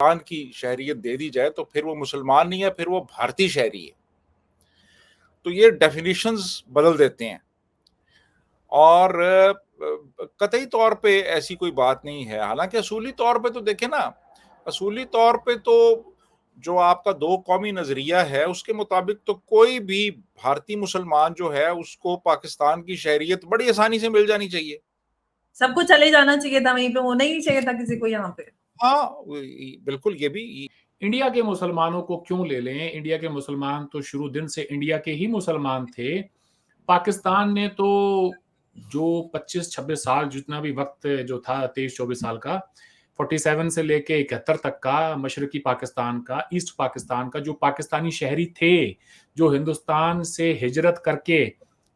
पाकिस्तान की शहरियत दे दी जाए तो फिर वो मुसलमान नहीं है, फिर वो भारतीय शहरी है। तो ये डेफिनेशंस बदल देते हैं और कतई तौर पे ऐसी कोई बात नहीं है। हालांकि असूली तौर पे तो देखें ना, असूली तौर पे तो जो आपका दो कौमी नजरिया है उसके मुताबिक तो कोई भी भारतीय मुसलमान जो है उसको पाकिस्तान की शहरियत बड़ी आसानी से मिल जानी चाहिए। सबको चले जाना चाहिए था, वहीं पे होना ही नहीं चाहिए था किसी को यहाँ पे। हाँ, बिल्कुल। ये भी इंडिया के मुसलमानों को क्यों ले लें? इंडिया के मुसलमान तो शुरू दिन से इंडिया के ही मुसलमान थे। पाकिस्तान ने तो जो 25-26 साल जितना भी वक्त जो था 23-24 साल का, 47 से लेके 71 तक का मशरकी पाकिस्तान का, ईस्ट पाकिस्तान का, जो पाकिस्तानी शहरी थे जो हिंदुस्तान से हिजरत करके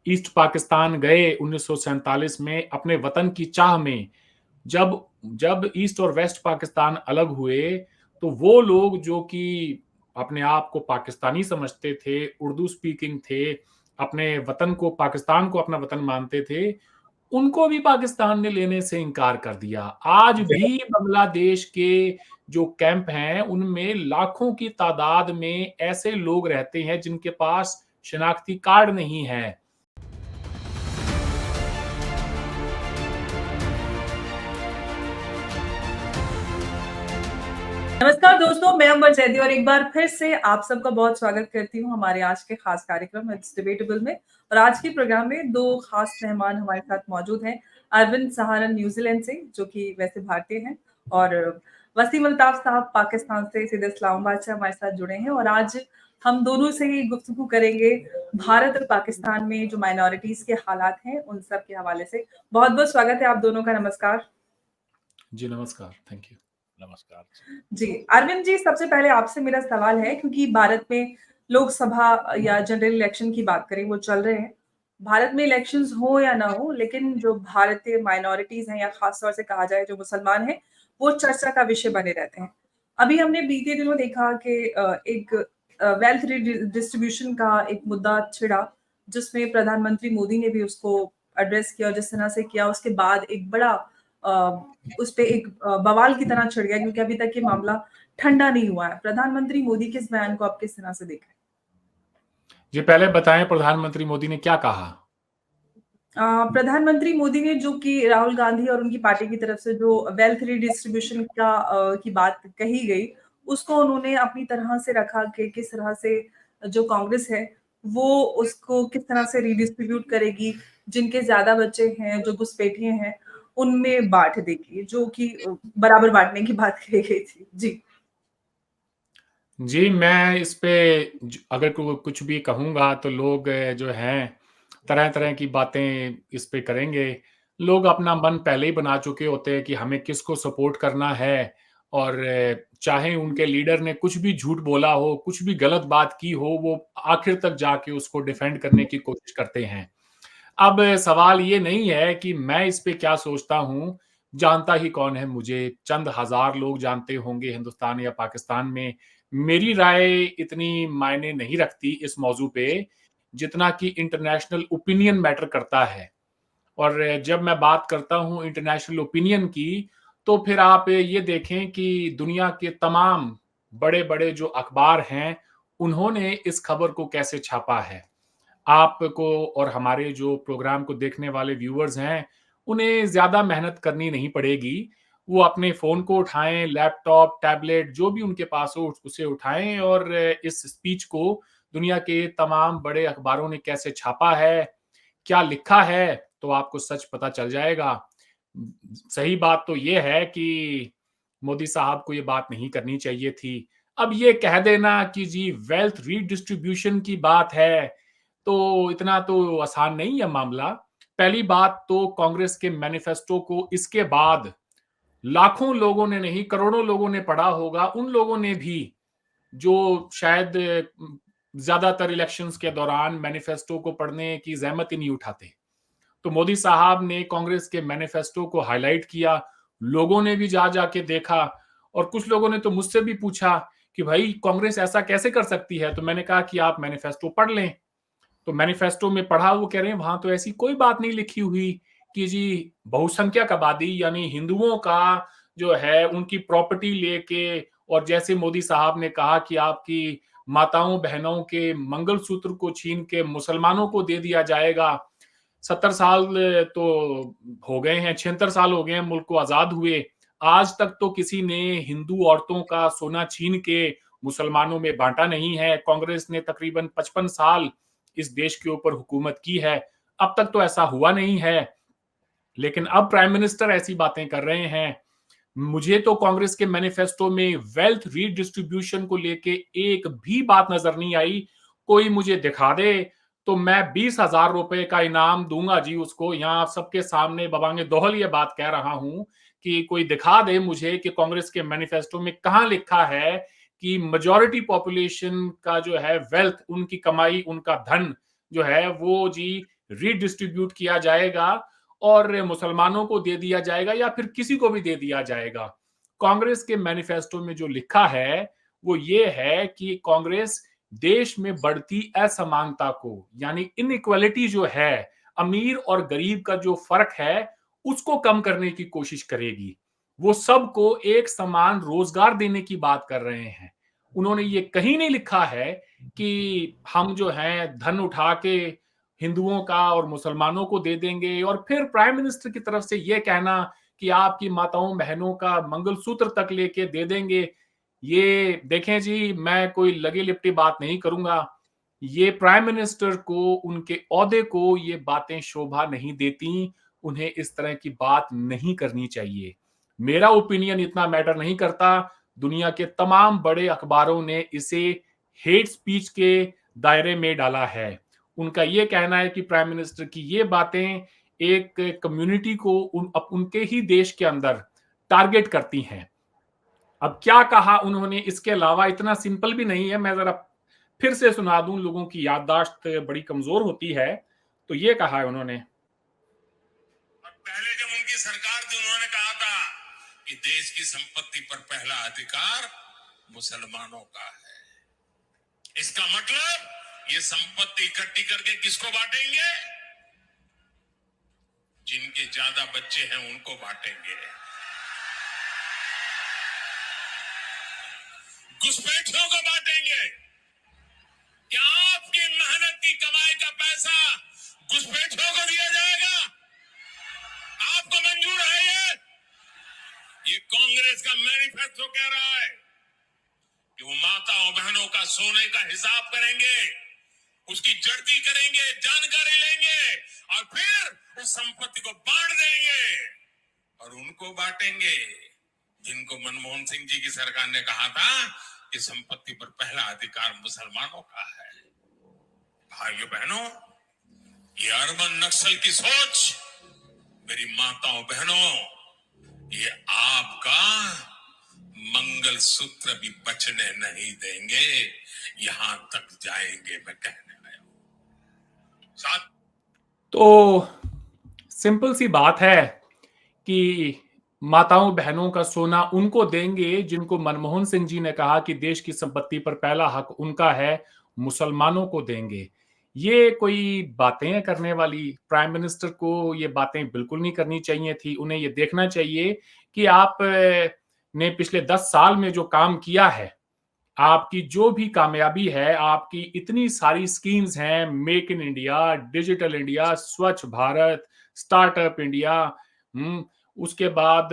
ईस्ट पाकिस्तान गए 1947 में अपने वतन की चाह में, जब जब ईस्ट और वेस्ट पाकिस्तान अलग हुए तो वो लोग जो कि अपने आप को पाकिस्तानी समझते थे, उर्दू स्पीकिंग थे, अपने वतन को, पाकिस्तान को अपना वतन मानते थे, उनको भी पाकिस्तान ने लेने से इनकार कर दिया। आज भी बांग्लादेश के जो कैंप हैं उनमें लाखों की तादाद में ऐसे लोग रहते हैं जिनके पास शनाख्ती कार्ड नहीं है। नमस्कार दोस्तों, मैं अमर जैदी और एक बार फिर से आप सबका बहुत स्वागत करती हूँ हमारे आज के खास कार्यक्रम इट्स डिबेटेबल में। और आज के प्रोग्राम में दो खास मेहमान हमारे साथ मौजूद हैं। अरविंद सहारन न्यूजीलैंड से, जो कि वैसे भारतीय हैं, और वसीम अल्ताफ साहब पाकिस्तान से सीधे इस्लामाबाद से हमारे साथ जुड़े हैं। और आज हम दोनों से ही गुफ्तगू करेंगे भारत और पाकिस्तान में जो माइनॉरिटीज के हालात हैं उन सब के हवाले से। बहुत बहुत स्वागत है आप दोनों का। नमस्कार जी। नमस्कार। Thank you. नमस्कार जी। अरविंद जी, सबसे पहले आपसे मेरा सवाल है, क्योंकि भारत में लोकसभा या जनरल इलेक्शन की बात करें वो चल रहे हैं। भारत में इलेक्शंस हो या ना हो, लेकिन जो भारतीय माइनॉरिटीज हैं या खास तौर से कहा जाए जो मुसलमान हैं, वो चर्चा का विषय बने रहते हैं। अभी हमने बीते दिनों देखा कि एक वेल्थ डिस्ट्रीब्यूशन का एक मुद्दा छिड़ा, जिसमें प्रधानमंत्री मोदी ने भी उसको एड्रेस किया। जिस तरह से किया उसके बाद एक बड़ा उस पे एक बवाल की तरह छिड़ गया, क्योंकि अभी तक ये मामला ठंडा नहीं हुआ है। प्रधानमंत्री मोदी के इस बयान को आप किस तरह से देख रहे हैं? जी, पहले बताएं प्रधानमंत्री मोदी ने क्या कहा? प्रधानमंत्री मोदी ने, जो कि राहुल गांधी और उनकी पार्टी की तरफ से जो वेल्थ रिडिस्ट्रीब्यूशन की बात कही गई, उसको उन्होंने अपनी तरह से रखा कि किस तरह से जो कांग्रेस है वो उसको किस तरह से रिडिस्ट्रीब्यूट करेगी, जिनके ज्यादा बच्चे हैं, जो घुसपैठिए हैं, उनमें बांट देगी, जो कि बराबर बांटने की बात कही गई थी। जी जी, मैं इस पे अगर कुछ भी कहूंगा तो लोग जो हैं तरह तरह की बातें इस पे करेंगे। लोग अपना मन पहले ही बना चुके होते हैं कि हमें किसको सपोर्ट करना है, और चाहे उनके लीडर ने कुछ भी झूठ बोला हो, कुछ भी गलत बात की हो, वो आखिर तक जाके उसको डिफेंड करने की कोशिश करते हैं। अब सवाल ये नहीं है कि मैं इस पे क्या सोचता हूँ, जानता ही कौन है मुझे, चंद हजार लोग जानते होंगे हिंदुस्तान या पाकिस्तान में। मेरी राय इतनी मायने नहीं रखती इस मौजू पे, जितना कि इंटरनेशनल ओपिनियन मैटर करता है। और जब मैं बात करता हूँ इंटरनेशनल ओपिनियन की, तो फिर आप ये देखें कि दुनिया के तमाम बड़े-बड़े जो अखबार हैं, उन्होंने इस खबर को कैसे छापा है। आपको और हमारे जो प्रोग्राम को देखने वाले व्यूअर्स हैं, उन्हें ज़्यादा मेहनत करनी नहीं पड़ेगी। वो अपने फ़ोन को उठाएँ, लैपटॉप, टैबलेट जो भी उनके पास हो उसे उठाएँ और इस स्पीच को दुनिया के तमाम बड़े अखबारों ने कैसे छापा है, क्या लिखा है, तो आपको सच पता चल जाएगा। सही बात तो ये है कि मोदी साहब को ये बात नहीं करनी चाहिए थी। अब ये कह देना कि जी वेल्थ रीडिस्ट्रीब्यूशन की बात है, तो इतना तो आसान नहीं है मामला। पहली बात तो कांग्रेस के मैनिफेस्टो को इसके बाद लाखों लोगों ने नहीं, करोड़ों लोगों ने पढ़ा होगा। उन लोगों ने भी जो शायद ज्यादातर इलेक्शंस के दौरान मैनिफेस्टो को पढ़ने की ज़हमत ही नहीं उठाते। तो मोदी साहब ने कांग्रेस के मैनिफेस्टो को हाईलाइट किया, लोगों ने भी जा जाके देखा, और कुछ लोगों ने तो मुझसे भी पूछा कि भाई कांग्रेस ऐसा कैसे कर सकती है? तो मैंने कहा कि आप मैनिफेस्टो पढ़ लें। तो मैनिफेस्टो में पढ़ा, वो कह रहे हैं वहां तो ऐसी कोई बात नहीं लिखी हुई कि जी बहुसंख्यक आबादी यानी हिंदुओं का जो है उनकी प्रॉपर्टी लेके और जैसे मोदी साहब ने कहा कि आपकी माताओं बहनों के मंगलसूत्र को छीन के मुसलमानों को दे दिया जाएगा। 70 साल तो हो गए हैं, 76 साल हो गए हैं मुल्क को आजाद हुए। आज तक तो किसी ने हिंदू औरतों का सोना छीन के मुसलमानों में बांटा नहीं है। कांग्रेस ने तकरीबन 55 साल इस देश के ऊपर हुकूमत की है, अब तक तो ऐसा हुआ नहीं है। लेकिन अब प्राइम मिनिस्टर ऐसी बातें कर रहे हैं। मुझे तो कांग्रेस के मैनिफेस्टो में वेल्थ रीडिस्ट्रीब्यूशन को लेके एक भी बात नजर नहीं आई। कोई मुझे दिखा दे तो मैं 20,000 रुपए का इनाम दूंगा जी उसको। यहां सबके सामने बबांगे दोहल ये बात कह रहा हूं कि कोई दिखा दे मुझे कि कांग्रेस के मैनिफेस्टो में कहां लिखा है कि मेजॉरिटी पॉपुलेशन का जो है वेल्थ, उनकी कमाई, उनका धन जो है वो जी रीडिस्ट्रीब्यूट किया जाएगा और मुसलमानों को दे दिया जाएगा या फिर किसी को भी दे दिया जाएगा। कांग्रेस के मैनिफेस्टो में जो लिखा है वो ये है कि कांग्रेस देश में बढ़ती असमानता को, यानी इनइक्वालिटी जो है, अमीर और गरीब का जो फर्क है, उसको कम करने की कोशिश करेगी। वो सबको एक समान रोजगार देने की बात कर रहे हैं। उन्होंने ये कहीं नहीं लिखा है कि हम जो है धन उठा के हिंदुओं का और मुसलमानों को दे देंगे और फिर प्राइम मिनिस्टर की तरफ से यह कहना कि आपकी माताओं बहनों का मंगलसूत्र तक लेके दे देंगे। ये देखें जी, मैं कोई लगी लिपटी बात नहीं करूंगा। ये प्राइम मिनिस्टर को, उनके ओहदे को ये बातें शोभा नहीं देती। उन्हें इस तरह की बात नहीं करनी चाहिए। मेरा ओपिनियन इतना मैटर नहीं करता। दुनिया के तमाम बड़े अखबारों ने इसे हेट स्पीच के दायरे में डाला है। उनका ये कहना है कि प्राइम मिनिस्टर की ये बातें एक कम्युनिटी को उनके ही देश के अंदर टारगेट करती हैं। अब क्या कहा उन्होंने इसके अलावा, इतना सिंपल भी नहीं है। मैं जरा फिर से सुना दूं, लोगों की याददाश्त बड़ी कमजोर होती है। तो ये कहा है उन्होंने, और पहले जब उनकी सरकार थी उन्होंने कहा था कि देश की संपत्ति पर पहला अधिकार मुसलमानों का है। इसका मतलब ये संपत्ति इकट्ठी करके किसको बांटेंगे? जिनके ज्यादा बच्चे हैं उनको बांटेंगे। घुसपैठियों को बांटेंगे। क्या आपकी मेहनत की कमाई का पैसा घुसपैठियों को दिया जाएगा? आपको मंजूर है ये कांग्रेस का मैनिफेस्टो कह रहा है कि वो माताओं बहनों का सोने का हिसाब करेंगे, उसकी जड़ती करेंगे, जानकारी लेंगे और फिर उस संपत्ति को बांट देंगे और उनको बांटेंगे जिनको मनमोहन सिंह जी की सरकार ने कहा था कि संपत्ति पर पहला अधिकार मुसलमानों का है। भाइयों बहनों, ये अर्बन नक्सल की सोच, मेरी माताओं बहनों, ये आपका मंगलसूत्र भी बचने नहीं देंगे। यहां तक जाएंगे, मैं कहने आया हूं। साथ तो सिंपल सी बात है कि माताओं बहनों का सोना उनको देंगे जिनको मनमोहन सिंह जी ने कहा कि देश की संपत्ति पर पहला हक उनका है, मुसलमानों को देंगे। ये कोई बातें करने वाली, प्राइम मिनिस्टर को ये बातें बिल्कुल नहीं करनी चाहिए थी। उन्हें ये देखना चाहिए कि आप ने पिछले 10 साल में जो काम किया है, आपकी जो भी कामयाबी है, आपकी इतनी सारी स्कीम्स हैं, make in India, digital India, स्वच्छ भारत, स्टार्टअप इंडिया, उसके बाद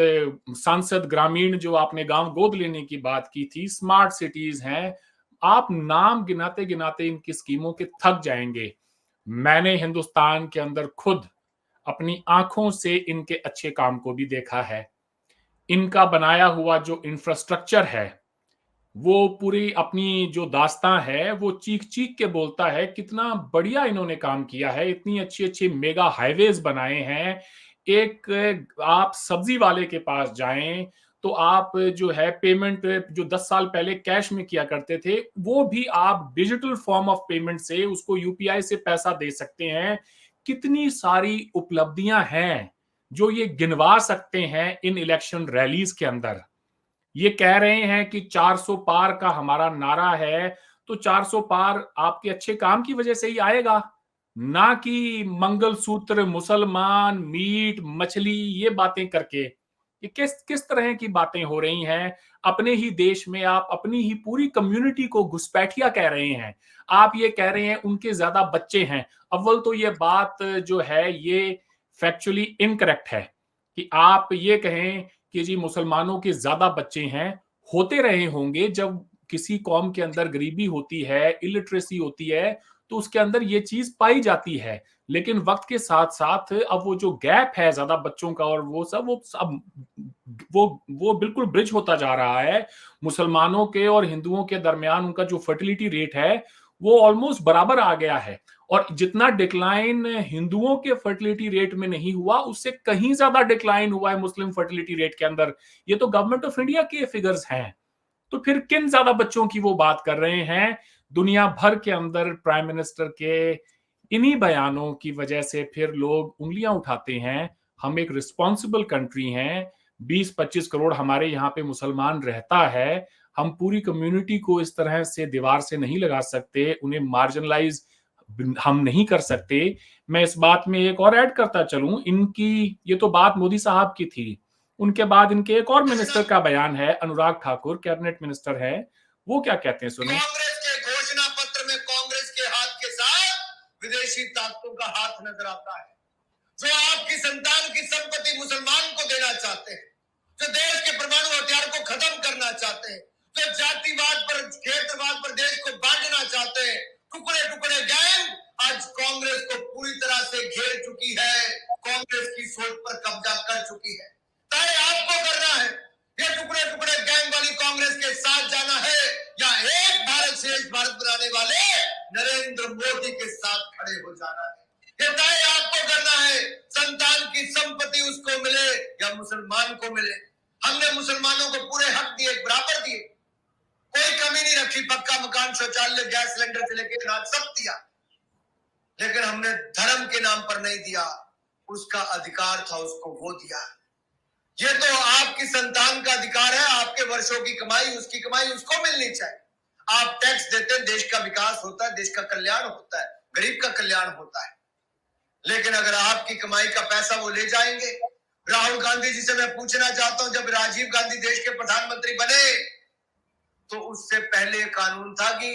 सांसद ग्रामीण जो आपने गांव गोद लेने की बात की थी, स्मार्ट सिटीज हैं। आप नाम गिनाते गिनाते इनकी स्कीमों के थक जाएंगे। मैंने हिंदुस्तान के अंदर खुद अपनी आंखों से इनके अच्छे काम को भी देखा है। इनका बनाया हुआ जो इंफ्रास्ट्रक्चर है, वो पूरी अपनी जो दास्तां है वो चीख चीख के बोलता है कितना बढ़िया इन्होंने काम किया है। इतनी अच्छी अच्छी मेगा हाईवेज बनाए हैं। एक आप सब्जी वाले के पास जाएं तो आप जो है पेमेंट जो 10 साल पहले कैश में किया करते थे, वो भी आप डिजिटल फॉर्म ऑफ पेमेंट से उसको यूपीआई से पैसा दे सकते हैं। कितनी सारी उपलब्धियां हैं जो ये गिनवा सकते हैं इन इलेक्शन रैलीज के अंदर। ये कह रहे हैं कि 400 पार का हमारा नारा है, तो 400 पार आपके अच्छे काम की वजह से ही आएगा, ना कि मंगलसूत्र, मुसलमान, मीट, मछली, ये बातें करके। ये किस किस तरह की बातें हो रही हैं? अपने ही देश में आप अपनी ही पूरी कम्युनिटी को घुसपैठिया कह रहे हैं। आप ये कह रहे हैं उनके ज्यादा बच्चे हैं। अव्वल तो ये बात जो है ये फैक्चुअली इनकरेक्ट है कि आप ये कहें कि जी मुसलमानों के ज्यादा बच्चे हैं। होते रहे होंगे। जब किसी कौम के अंदर गरीबी होती है, इलिटरेसी होती है, तो उसके अंदर ये चीज पाई जाती है। लेकिन वक्त के साथ साथ अब वो जो गैप है ज्यादा बच्चों का और वो सब वो बिल्कुल ब्रिज होता जा रहा है। मुसलमानों के और हिंदुओं के दरमियान उनका जो फर्टिलिटी रेट है वो ऑलमोस्ट बराबर आ गया है। और जितना डिक्लाइन हिंदुओं के फर्टिलिटी रेट में नहीं हुआ, उससे कहीं ज्यादा डिक्लाइन हुआ है मुस्लिम फर्टिलिटी रेट के अंदर। ये तो गवर्नमेंट ऑफ इंडिया के फिगर्स हैं। तो फिर किन ज्यादा बच्चों की वो बात कर रहे हैं? दुनिया भर के अंदर प्राइम मिनिस्टर के इन्हीं बयानों की वजह से फिर लोग उंगलियां उठाते हैं। हम एक रिस्पॉन्सिबल कंट्री हैं। 20-25 करोड़ हमारे यहाँ पे मुसलमान रहता है। हम पूरी कम्युनिटी को इस तरह से दीवार से नहीं लगा सकते, उन्हें मार्जिनलाइज हम नहीं कर सकते। मैं इस बात में एक और ऐड करता चलूं, इनकी ये तो बात मोदी साहब की थी। उनके बाद इनके एक और मिनिस्टर का बयान है, अनुराग ठाकुर कैबिनेट मिनिस्टर है। वो क्या कहते हैं सुनिए। कांग्रेस के घोषणा पत्र में कांग्रेस के हाथ के साथ विदेशी ताकतों का हाथ नजर आता है, जो आपकी संतान की संपत्ति मुसलमान को देना चाहते हैं, जो देश के परमाणु हथियार को खत्म करना चाहते हैं, जो जातिवाद पर, क्षेत्रवाद पर देश को बांटना चाहते हैं। टुकड़े टुकड़े गैंग आज कांग्रेस को पूरी तरह से घेर चुकी है, कांग्रेस की सोच पर कब्जा कर चुकी है। तय आपको करना है, ये टुकड़े टुकड़े गैंग वाली कांग्रेस के साथ जाना है या एक भारत श्रेष्ठ भारत बनाने वाले नरेंद्र मोदी के साथ खड़े हो जाना है। ये तय आपको करना है, संतान की संपत्ति उसको मिले या मुसलमान को मिले। हमने मुसलमानों को पूरे हक दिए, बराबर दिए, कोई कमी नहीं रखी। पक्का मकान, शौचालय, गैस सिलेंडर से लेकर अनाज सब दिया, लेकिन हमने धर्म के नाम पर नहीं दिया। उसका अधिकार था, उसको वो दिया। ये तो आपकी संतान का अधिकार है, आपके वर्षों की कमाई, उसकी कमाई उसको मिलनी चाहिए। आप टैक्स देते हैं, देश का विकास होता है, देश का कल्याण होता है, गरीब का कल्याण होता है। लेकिन अगर आपकी कमाई का पैसा वो ले जाएंगे। राहुल गांधी जी से मैं पूछना चाहता हूं, जब राजीव गांधी देश के प्रधानमंत्री बने तो उससे पहले कानून था कि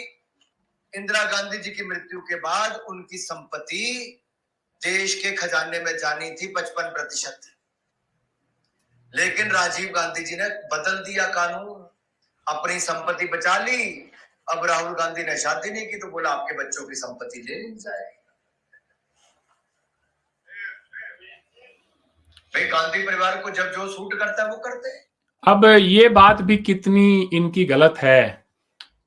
इंदिरा गांधी जी की मृत्यु के बाद उनकी संपत्ति देश के खजाने में जानी थी 55%। लेकिन राजीव गांधी जी ने बदल दिया कानून, अपनी संपत्ति बचा ली। अब राहुल गांधी ने शादी नहीं की तो बोला आपके बच्चों की संपत्ति ले ली जाए। भाई, गांधी परिवार को जब जो सूट करता है वो करते हैं। अब ये बात भी कितनी इनकी गलत है,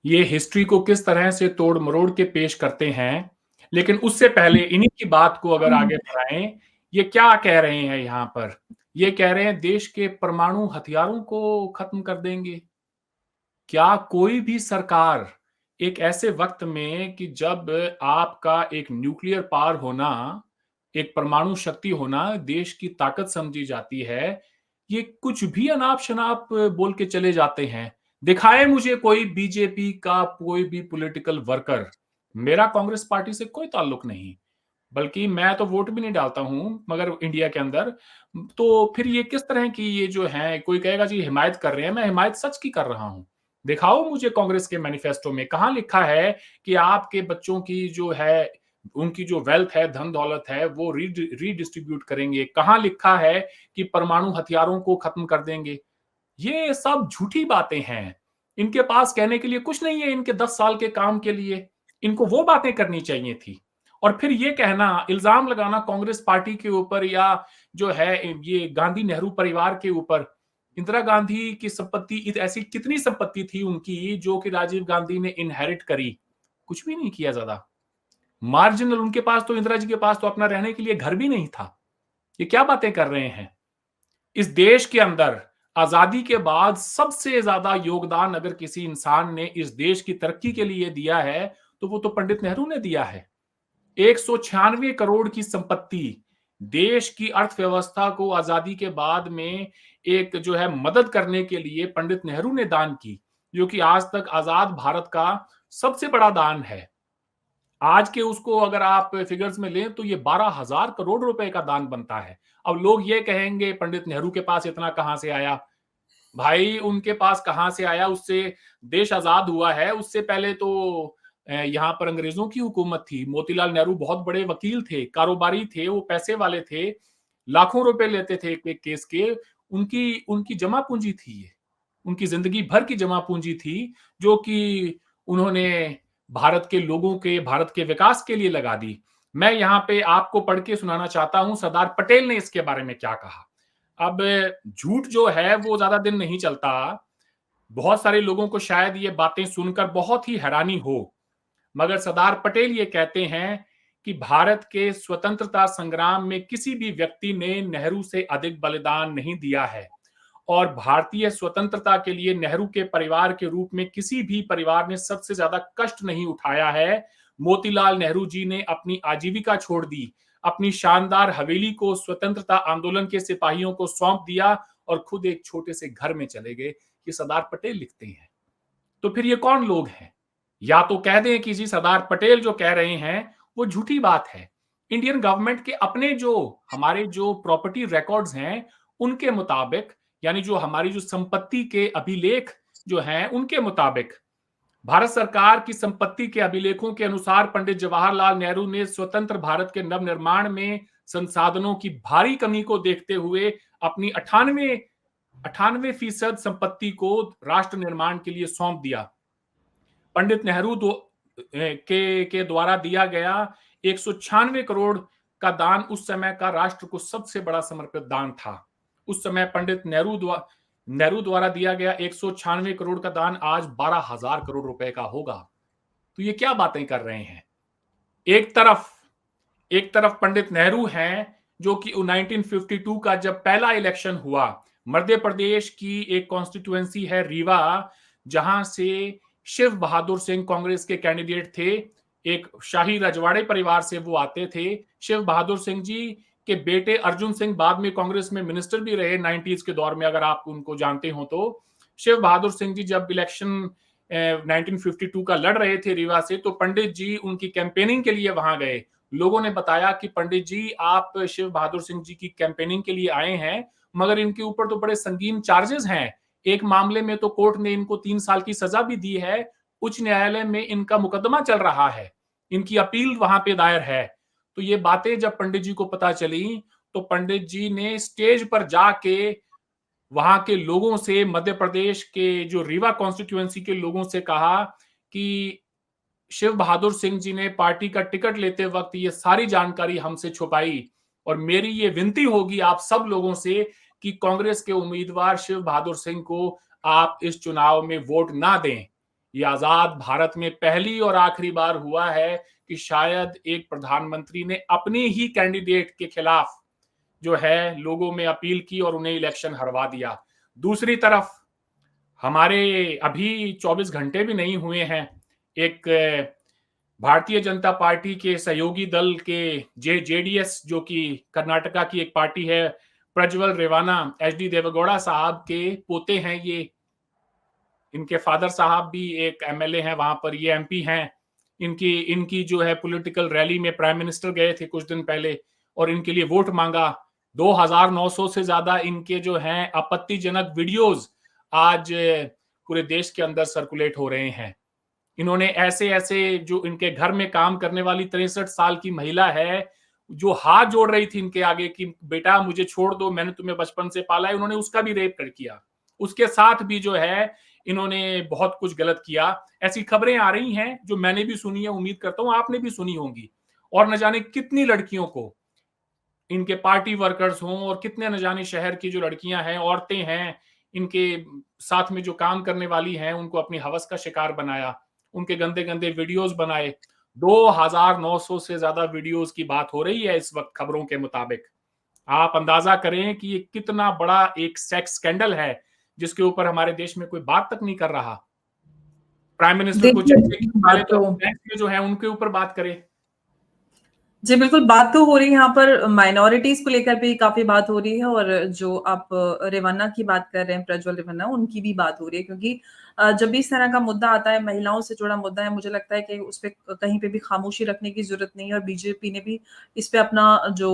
ये हिस्ट्री को किस तरह से तोड़ मरोड़ के पेश करते हैं। लेकिन उससे पहले इन्हीं की बात को अगर आगे बढ़ाएं, ये क्या कह रहे हैं यहाँ पर? ये कह रहे हैं देश के परमाणु हथियारों को खत्म कर देंगे। क्या कोई भी सरकार एक ऐसे वक्त में कि जब आपका एक न्यूक्लियर पावर होना, एक परमाणु शक्ति होना देश की ताकत समझी जाती है, ये कुछ भी अनाप शनाप बोल के चले जाते हैं? दिखाए मुझे कोई बीजेपी का कोई भी पॉलिटिकल वर्कर। मेरा कांग्रेस पार्टी से कोई ताल्लुक नहीं, बल्कि मैं तो वोट भी नहीं डालता हूं मगर इंडिया के अंदर। तो फिर ये किस तरह की ये जो है, कोई कहेगा जी हिमायत कर रहे हैं, मैं हिमायत सच की कर रहा हूं। दिखाओ मुझे कांग्रेस के मैनिफेस्टो में कहां लिखा है कि आपके बच्चों की जो है, उनकी जो वेल्थ है, धन दौलत है, वो रीडिस्ट्रीब्यूट करेंगे। कहां लिखा है कि परमाणु हथियारों को खत्म कर देंगे? ये सब झूठी बातें हैं। इनके पास कहने के लिए कुछ नहीं है, इनके 10 साल के काम के लिए इनको वो बातें करनी चाहिए थी। और फिर ये कहना, इल्जाम लगाना कांग्रेस पार्टी के ऊपर या जो है ये गांधी नेहरू परिवार के ऊपर। इंदिरा गांधी की संपत्ति, ऐसी कितनी संपत्ति थी उनकी जो कि राजीव गांधी ने इनहेरिट करी? कुछ भी नहीं किया ज्यादा। मार्जिनल, उनके पास तो, इंदिरा जी के पास तो अपना रहने के लिए घर भी नहीं था। ये क्या बातें कर रहे हैं? इस देश के अंदर आजादी के बाद सबसे ज्यादा योगदान अगर किसी इंसान ने इस देश की तरक्की के लिए दिया है तो वो तो पंडित नेहरू ने दिया है। 196 करोड़ की संपत्ति देश की अर्थव्यवस्था को आजादी के बाद में एक जो है मदद करने के लिए पंडित नेहरू ने दान की, जो कि आज तक आजाद भारत का सबसे बड़ा दान है। आज के उसको अगर आप फिगर्स में लें तो ये 12,000 करोड़ रुपए का दान बनता है। अब लोग ये कहेंगे पंडित नेहरू के पास इतना कहां से आया? भाई उनके पास कहां से आया? उससे देश आजाद हुआ है, उससे पहले तो यहाँ पर अंग्रेजों की हुकूमत थी। मोतीलाल नेहरू बहुत बड़े वकील थे, कारोबारी थे, वो पैसे वाले थे, लाखों रुपए लेते थे एक केस के। उनकी उनकी जमा पूंजी थी ये, उनकी जिंदगी भर की जमा पूंजी थी, जो कि उन्होंने भारत के लोगों के, भारत के विकास के लिए लगा दी। मैं यहाँ पे आपको पढ़ के सुनाना चाहता हूं सरदार पटेल ने इसके बारे में क्या कहा। अब झूठ जो है वो ज्यादा दिन नहीं चलता। बहुत सारे लोगों को शायद ये बातें सुनकर बहुत ही हैरानी हो, मगर सरदार पटेल ये कहते हैं कि भारत के स्वतंत्रता संग्राम में किसी भी व्यक्ति ने नेहरू से अधिक बलिदान नहीं दिया है, और भारतीय स्वतंत्रता के लिए नेहरू के परिवार के रूप में किसी भी परिवार ने सबसे ज्यादा कष्ट नहीं उठाया है। मोतीलाल नेहरू जी ने अपनी आजीविका छोड़ दी, अपनी शानदार हवेली को स्वतंत्रता आंदोलन के सिपाहियों को सौंप दिया और खुद एक छोटे से घर में चले गए। ये सरदार पटेल लिखते हैं। तो फिर ये कौन लोग हैं? या तो कह दें कि जी सरदार पटेल जो कह रहे हैं वो झूठी बात है। इंडियन गवर्नमेंट के अपने जो हमारे जो प्रॉपर्टी रिकॉर्ड्स हैं उनके मुताबिक, यानी जो हमारी जो संपत्ति के अभिलेख जो हैं उनके मुताबिक, भारत सरकार की संपत्ति के अभिलेखों के अनुसार पंडित जवाहरलाल नेहरू ने स्वतंत्र भारत के नवनिर्माण में संसाधनों की भारी कमी को देखते हुए अपनी 98% संपत्ति को राष्ट्र निर्माण के लिए सौंप दिया। पंडित नेहरू के द्वारा दिया गया 196 करोड़ का दान उस समय का राष्ट्र को सबसे बड़ा समर्पित दान था। उस समय पंडित नेहरू द्वारा दिया गया 196 करोड़ का दान आज 12,000 करोड़ रुपए का होगा। तो ये क्या बातें कर रहे हैं? एक तरफ पंडित नेहरू हैं जो कि 1952 का जब पहला इलेक्शन हुआ, मध्य प्रदेश की एक कॉन्स्टिट्यूएंसी है रीवा, जहां से शिव बहादुर सिंह कांग्रेस के कैंडिडेट थे। एक शाही रजवाड़े परिवार से वो आते थे। शिव बहादुर सिंह जी के बेटे अर्जुन सिंह बाद में कांग्रेस में मिनिस्टर भी रहे 90s के दौर में, अगर आप उनको जानते हो तो। शिव बहादुर सिंह जी जब इलेक्शन 1952 का लड़ रहे थे रीवा से, तो पंडित जी उनकी कैंपेनिंग के लिए वहां गए। लोगों ने बताया कि पंडित जी आप शिव बहादुर सिंह जी की कैंपेनिंग के लिए आए हैं, मगर इनके ऊपर तो बड़े संगीन चार्जेस हैं। एक मामले में तो कोर्ट ने इनको 3 साल की सजा भी दी है। उच्च न्यायालय में इनका मुकदमा चल रहा है, इनकी अपील वहां पे दायर है। तो ये बातें जब पंडित जी को पता चली तो पंडित जी ने स्टेज पर जाके वहां के लोगों से, मध्य प्रदेश के जो रीवा कॉन्स्टिट्यूएंसी के लोगों से कहा कि शिव बहादुर सिंह जी ने पार्टी का टिकट लेते वक्त ये सारी जानकारी हमसे छुपाई, और मेरी ये विनती होगी आप सब लोगों से कि कांग्रेस के उम्मीदवार शिव बहादुर सिंह को आप इस चुनाव में वोट ना दें। ये आजाद भारत में पहली और आखिरी बार हुआ है कि शायद एक प्रधानमंत्री ने अपनी ही कैंडिडेट के खिलाफ जो है लोगों में अपील की और उन्हें इलेक्शन हरवा दिया। दूसरी तरफ हमारे अभी 24 घंटे भी नहीं हुए हैं, एक भारतीय जनता पार्टी के सहयोगी दल के जेडीएस, जो कि कर्नाटका की एक पार्टी है, प्रज्वल रेवाना, एचडी देवेगौड़ा साहब के पोते हैं ये। इनके फादर साहब भी एक एमएलए हैं वहां पर, ये एमपी हैं। इनकी जो है पॉलिटिकल रैली में प्राइम मिनिस्टर गए थे कुछ दिन पहले और इनके लिए वोट मांगा। 2900 से ज्यादा इनके जो हैं आपत्तिजनक वीडियोस आज पूरे देश के अंदर सर्कुलेट हो रहे हैं। इन्होंने ऐसे जो इनके घर में काम करने वाली 63 साल की महिला है जो हाथ जोड़ रही थी इनके आगे कि बेटा मुझे छोड़ दो, मैंने तुम्हें बचपन से पाला है, उन्होंने उसका भी रेप कर किया। उसके साथ भी जो है इन्होंने बहुत कुछ गलत किया। ऐसी खबरें आ रही हैं जो मैंने भी सुनी है, उम्मीद करता हूं आपने भी सुनी होंगी। और न जाने कितनी लड़कियों को, इनके पार्टी वर्कर्स हों और कितने न जाने शहर की जो लड़कियां हैं, औरतें हैं, इनके साथ में जो काम करने वाली हैं, उनको अपनी हवस का शिकार बनाया, उनके गंदे गंदे वीडियोस बनाए। 2900 से ज्यादा वीडियोस की बात हो रही है इस वक्त खबरों के मुताबिक। आप अंदाजा करें कि ये कितना बड़ा एक सेक्स स्कैंडल है जिसके ऊपर हमारे देश में कोई बात तक नहीं कर रहा। प्राइम मिनिस्टर को चाहिए कि पहले तो जो है उनके ऊपर बात करे। जी, बिल्कुल, बात तो हो रही है यहाँ पर माइनॉरिटीज़ को लेकर भी काफ़ी बात हो रही है और जो आप रेवन्ना की बात कर रहे हैं, प्रज्वल रेवन्ना, उनकी भी बात हो रही है क्योंकि जब भी इस तरह का मुद्दा आता है, महिलाओं से जुड़ा मुद्दा है, मुझे लगता है कि उस पे कहीं पे भी खामोशी रखने की ज़रूरत नहीं है और बीजेपी ने भी इस पे अपना जो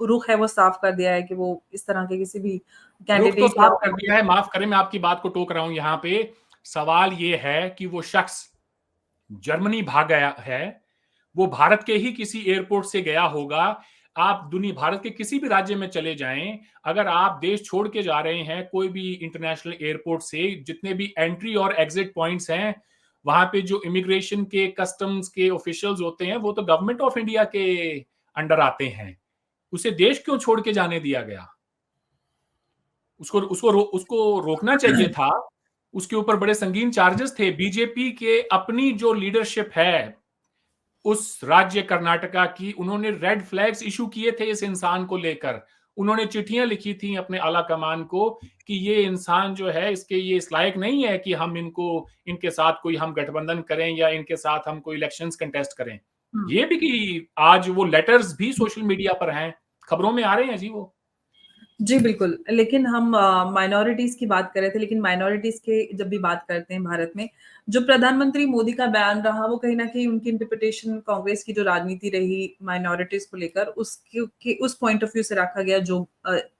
रुख है, वो साफ कर दिया है कि वो इस तरह के किसी भी रुख तो कैंडिडेट या साफ कर दिया है। माफ करें, मैं आपकी बात को टोक रहा हूं यहाँ पे। सवाल ये है कि वो शख्स जर्मनी भाग गया है, वो भारत के ही किसी एयरपोर्ट से गया होगा। आप दुनिया भारत के किसी भी राज्य में चले जाएं, अगर आप देश छोड़ के जा रहे हैं कोई भी इंटरनेशनल एयरपोर्ट से, जितने भी एंट्री और एग्जिट पॉइंट्स हैं, वहां पे जो इमिग्रेशन के कस्टम्स के ऑफिशियल्स होते हैं, वो तो गवर्नमेंट ऑफ इंडिया के अंडर आते हैं। उसे देश क्यों छोड़ के जाने दिया गया? उसको रोकना चाहिए था। उसके ऊपर बड़े संगीन चार्जेस थे। बीजेपी के अपनी जो लीडरशिप है उस राज्य कर्नाटका की, उन्होंने रेड फ्लैग्स इशू किए थे इस इंसान को लेकर। उन्होंने चिट्ठियां लिखी थी अपने आला कमान को कि ये इंसान जो है, इसके ये इस लायक नहीं है कि हम इनके साथ कोई हम गठबंधन करें या इनके साथ हम कोई इलेक्शंस कंटेस्ट करें। हुँ। ये भी कि आज वो लेटर्स भी सोशल मीडिया पर हैं, खबरों में आ रहे हैं जी वो। जी, बिल्कुल। लेकिन हम माइनॉरिटीज़ की बात कर रहे थे, लेकिन माइनॉरिटीज़ के जब भी बात करते हैं भारत में, जो प्रधानमंत्री मोदी का बयान रहा, वो कहीं न कहीं उनकी इंटरप्रिटेशन कांग्रेस की जो राजनीति रही माइनॉरिटीज़ को लेकर, उसके के उस पॉइंट ऑफ व्यू से रखा गया जो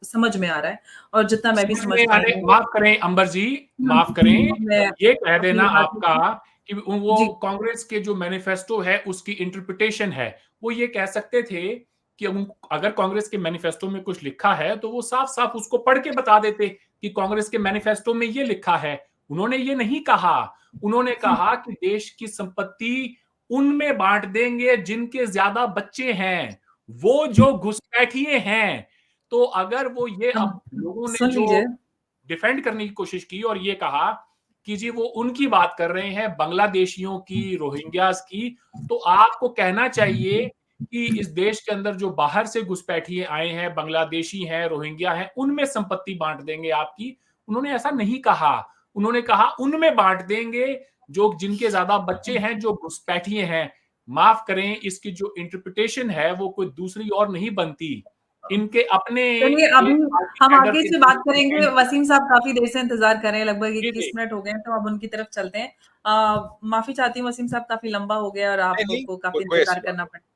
समझ में आ रहा है और जितना मैं भी समझ समझ में पाई आने, हूँ। माफ करें अंबर जी, हुँ, माफ करें, मैं ये कह अपनी देना बात आपका कि वो जी, कांग्रेस के जो मैनिफेस्टो है उसकी इंटरप्रिटेशन है, वो ये कह सकते थे कि अगर कांग्रेस के मैनिफेस्टो में कुछ लिखा है तो वो साफ साफ उसको पढ़ के बता देते कि कांग्रेस के मैनिफेस्टो में ये लिखा है। उन्होंने ये नहीं कहा। उन्होंने कहा कि देश की संपत्ति उनमें बांट देंगे जिनके ज्यादा बच्चे हैं, वो जो घुसपैठिए हैं। तो अगर वो ये, अब अब लोगों ने सुन जो लीजिए। डिफेंड करने की कोशिश की और ये कहा कि जी वो उनकी बात कर रहे हैं, बांग्लादेशियों की, रोहिंग्यास की, तो आपको कहना चाहिए कि इस देश के अंदर जो बाहर से घुसपैठिए आए हैं, बांग्लादेशी हैं, रोहिंग्या हैं, उनमें संपत्ति बांट देंगे आपकी। उन्होंने ऐसा नहीं कहा। उन्होंने कहा उनमें बांट देंगे जो जिनके ज्यादा बच्चे हैं, जो घुसपैठिए हैं। माफ करें, इसकी जो इंटरप्रिटेशन है वो कोई दूसरी और नहीं बनती। इनके अपने चलिए, एक अभी पार्टी हम कैडर आगे के से जो बात करेंगे। स्टूडेंट, वसीम साहब काफ़ी देर से इंतज़ार कर रहे हैं, लगभग जी 21 जी, मिनट हो गए हैं, तो अब उनकी तरफ चलते हैं। माफ़ी चाहती हूँ वसीम साहब, काफ़ी लंबा हो गया और नहीं, नहीं, आपको कोई काफ़ी कोई इंतज़ार ऐसी बात करना पड़ा। नहीं।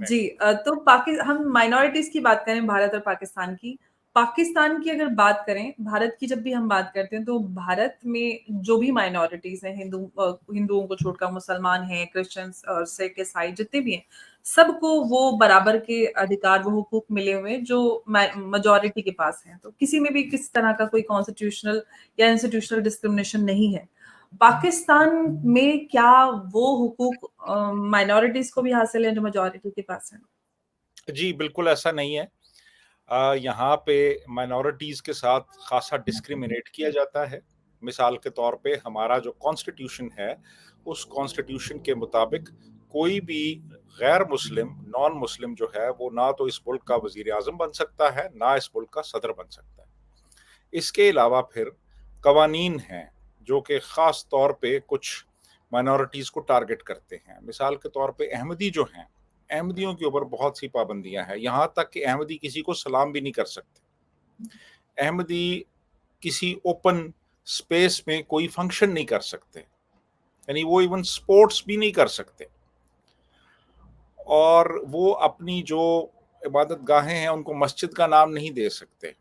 जी, तो हम माइनॉरिटीज़ की बात करें भारत और पाकिस्तान की। पाकिस्तान की अगर बात करें, भारत की जब भी हम बात करते हैं, तो भारत में जो भी माइनॉरिटीज़ हैं, हिंदुओं को छोड़कर मुसलमान हैं, क्रिश्चियंस और सिख, ईसाई जितने भी हैं, सबको वो बराबर के अधिकार, वो हुकूक मिले हुए हैं जो मेजॉरिटी के पास हैं। तो किसी में भी किसी तरह का कोई कॉन्स्टिट्यूशनल या इंस्टीट्यूशनल डिस्क्रिमिनेशन नहीं है। पाकिस्तान में क्या वो हुकूक माइनॉरिटीज़ को भी हासिल है जो मेजॉरिटी के पास है? जी, बिल्कुल ऐसा नहीं है। यहाँ पे माइनॉरिटीज़ के साथ ख़ासा डिस्क्रिमिनेट किया जाता है। मिसाल के तौर पे हमारा जो कॉन्स्टिट्यूशन है, उस कॉन्स्टिट्यूशन के मुताबिक कोई भी गैर मुस्लिम, नॉन मुस्लिम जो है, वो ना तो इस मुल्क का वज़ीर-ए-आज़म बन सकता है, ना इस मुल्क का सदर बन सकता है। इसके अलावा फिर कवानीन हैं, जो कि ख़ास तौर पे कुछ माइनॉरिटीज़ को टारगेट करते हैं। मिसाल के तौर पे अहमदी जो हैं, अहमदियों के ऊपर बहुत सी पाबंदियाँ हैं, यहाँ तक कि अहमदी किसी को सलाम भी नहीं कर सकते। अहमदी किसी ओपन स्पेस में कोई फंक्शन नहीं कर सकते, यानी वो इवन स्पोर्ट्स भी नहीं कर सकते, और वो अपनी जो इबादत गाहें हैं उनको मस्जिद का नाम नहीं दे सकते,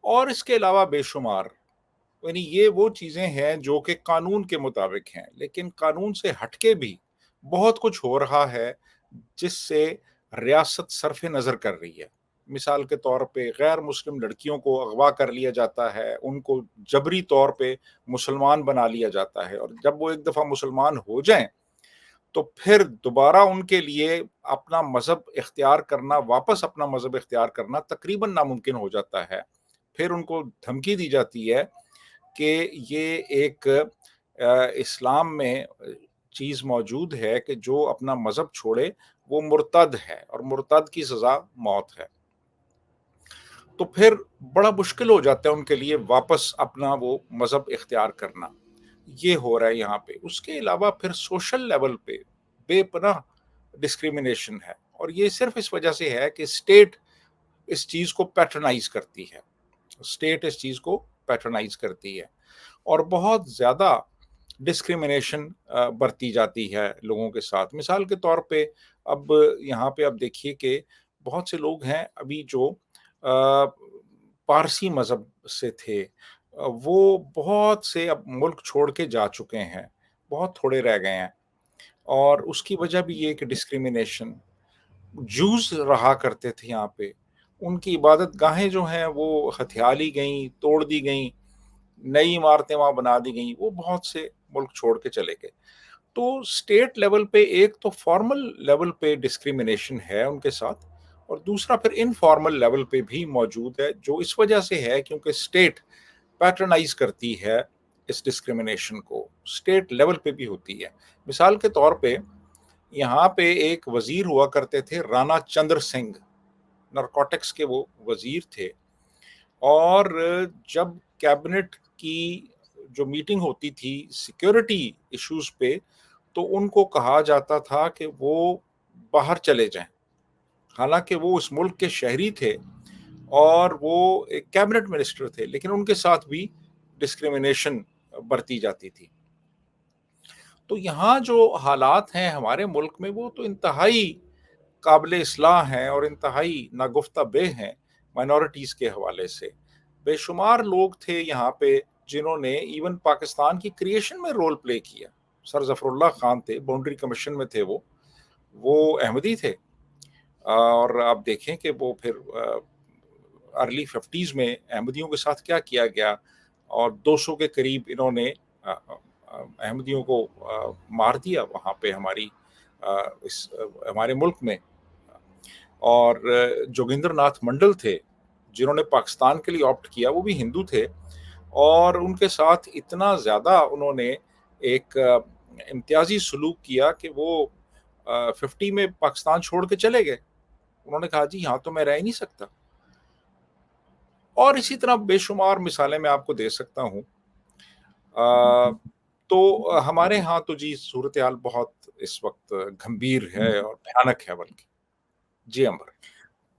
और इसके अलावा बेशुमार, यानी ये वो चीज़ें हैं जो कि कानून के मुताबिक हैं, लेकिन कानून से हटके भी बहुत कुछ हो रहा है जिससे रियासत सरफ़े नज़र कर रही है। मिसाल के तौर पे गैर मुस्लिम लड़कियों को अगवा कर लिया जाता है, उनको जबरी तौर पे मुसलमान बना लिया जाता है, और जब वो एक दफ़ा मुसलमान हो जाएँ, तो फिर दोबारा उनके लिए अपना मज़हब इख्तियार करना, वापस अपना मज़हब इख्तियार करना तकरीबन नामुमकिन हो जाता है। फिर उनको धमकी दी जाती है कि ये एक इस्लाम में चीज़ मौजूद है कि जो अपना मज़हब छोड़े वो मुर्तद है, और मुर्तद की सज़ा मौत है। तो फिर बड़ा मुश्किल हो जाता है उनके लिए वापस अपना वो मज़हब इख्तियार करना। ये हो रहा है यहाँ पे। उसके अलावा फिर सोशल लेवल पे बेपनाह डिस्क्रिमिनेशन है, और ये सिर्फ इस वजह से है कि स्टेट इस चीज को पैट्रनाइज करती है। स्टेट इस चीज को पैट्रनाइज करती है और बहुत ज्यादा डिस्क्रिमिनेशन बरती जाती है लोगों के साथ। मिसाल के तौर पे अब यहाँ पे अब देखिए कि बहुत से लोग हैं अभी जो पारसी मजहब से थे, वो बहुत से अब मुल्क छोड़ के जा चुके हैं, बहुत थोड़े रह गए हैं, और उसकी वजह भी ये कि डिस्क्रिमिनेशन। जूस रहा करते थे यहाँ पे, उनकी इबादत गाहें जो हैं वो हथिया ली गई, तोड़ दी गई, नई इमारतें वहाँ बना दी गई, वो बहुत से मुल्क छोड़ के चले गए। तो स्टेट लेवल पे एक तो फॉर्मल लेवल पे डिस्क्रिमिनेशन है उनके साथ, और दूसरा फिर इनफॉर्मल लेवल पे भी मौजूद है, जो इस वजह से है क्योंकि स्टेट पैटर्नाइज करती है इस डिस्क्रिमिनेशन को। स्टेट लेवल पे भी होती है। मिसाल के तौर पे यहाँ पे एक वजीर हुआ करते थे, राणा चंद्र सिंह, नारकोटिक्स के वो वजीर थे, और जब कैबिनेट की जो मीटिंग होती थी सिक्योरिटी इश्यूज पे, तो उनको कहा जाता था कि वो बाहर चले जाएं। हालांकि वो उस मुल्क के शहरी थे और वो एक कैबिनेट मिनिस्टर थे, लेकिन उनके साथ भी डिस्क्रिमिनेशन बरती जाती थी। तो यहाँ जो हालात हैं हमारे मुल्क में, वो तो इंतहाई काबिल इस्लाह हैं और इंतहाई नागुफ्ता बे हैं माइनॉरिटीज़ के हवाले से। बेशुमार लोग थे यहाँ पे जिन्होंने इवन पाकिस्तान की क्रिएशन में रोल प्ले किया। सर ज़फ़रुल्लाह खान थे, बाउंड्री कमीशन में थे, वो अहमदी थे, और आप देखें कि वो फिर अर्ली 50s में अहमदियों के साथ क्या किया गया, और 200 के करीब इन्होंने अहमदियों को मार दिया वहाँ पे हमारे मुल्क में। और जोगिंदर नाथ मंडल थे जिन्होंने पाकिस्तान के लिए ऑप्ट किया, वो भी हिंदू थे, और उनके साथ इतना ज़्यादा उन्होंने एक इम्तियाजी सलूक किया कि वो 50 में पाकिस्तान छोड़ के चले गए। उन्होंने कहा जी यहाँ तो मैं रह ही नहीं सकता। और इसी तरह बेशुमार मिसालें मैं आपको दे सकता हूँ। तो हमारे यहाँ तो जी सूरत हाल बहुत इस वक्त गंभीर है और भयानक है बल्कि। जी अमर।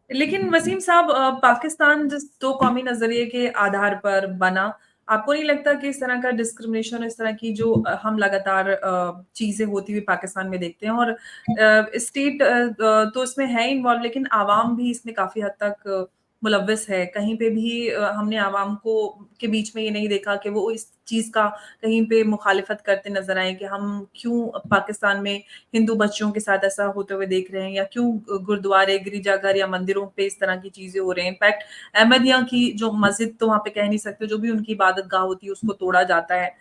लेकिन वसीम साहब, पाकिस्तान जिस दो कौमी नजरिए के आधार पर बना, आपको नहीं लगता कि इस तरह का डिस्क्रिमिनेशन, इस तरह की जो हम लगातार चीजें होती हुई पाकिस्तान में देखते हैं, और स्टेट तो इसमें है इन्वॉल्व, लेकिन आवाम भी इसमें काफी हद तक मुलव्वस है। कहीं पे भी हमने आवाम को के बीच में ये नहीं देखा कि वो इस चीज का कहीं पे मुखालिफत करते नजर आए कि हम क्यों पाकिस्तान में हिंदू बच्चों के साथ ऐसा होते हुए देख रहे हैं, या क्यों गुरुद्वारे, गिरिजाघर या मंदिरों पे इस तरह की चीजें हो रही हैं। इनफैक्ट अहमदिया की जो मस्जिद, तो वहां पे कह नहीं सकते, जो भी उनकी इबादत गाह होती है उसको तोड़ा जाता है।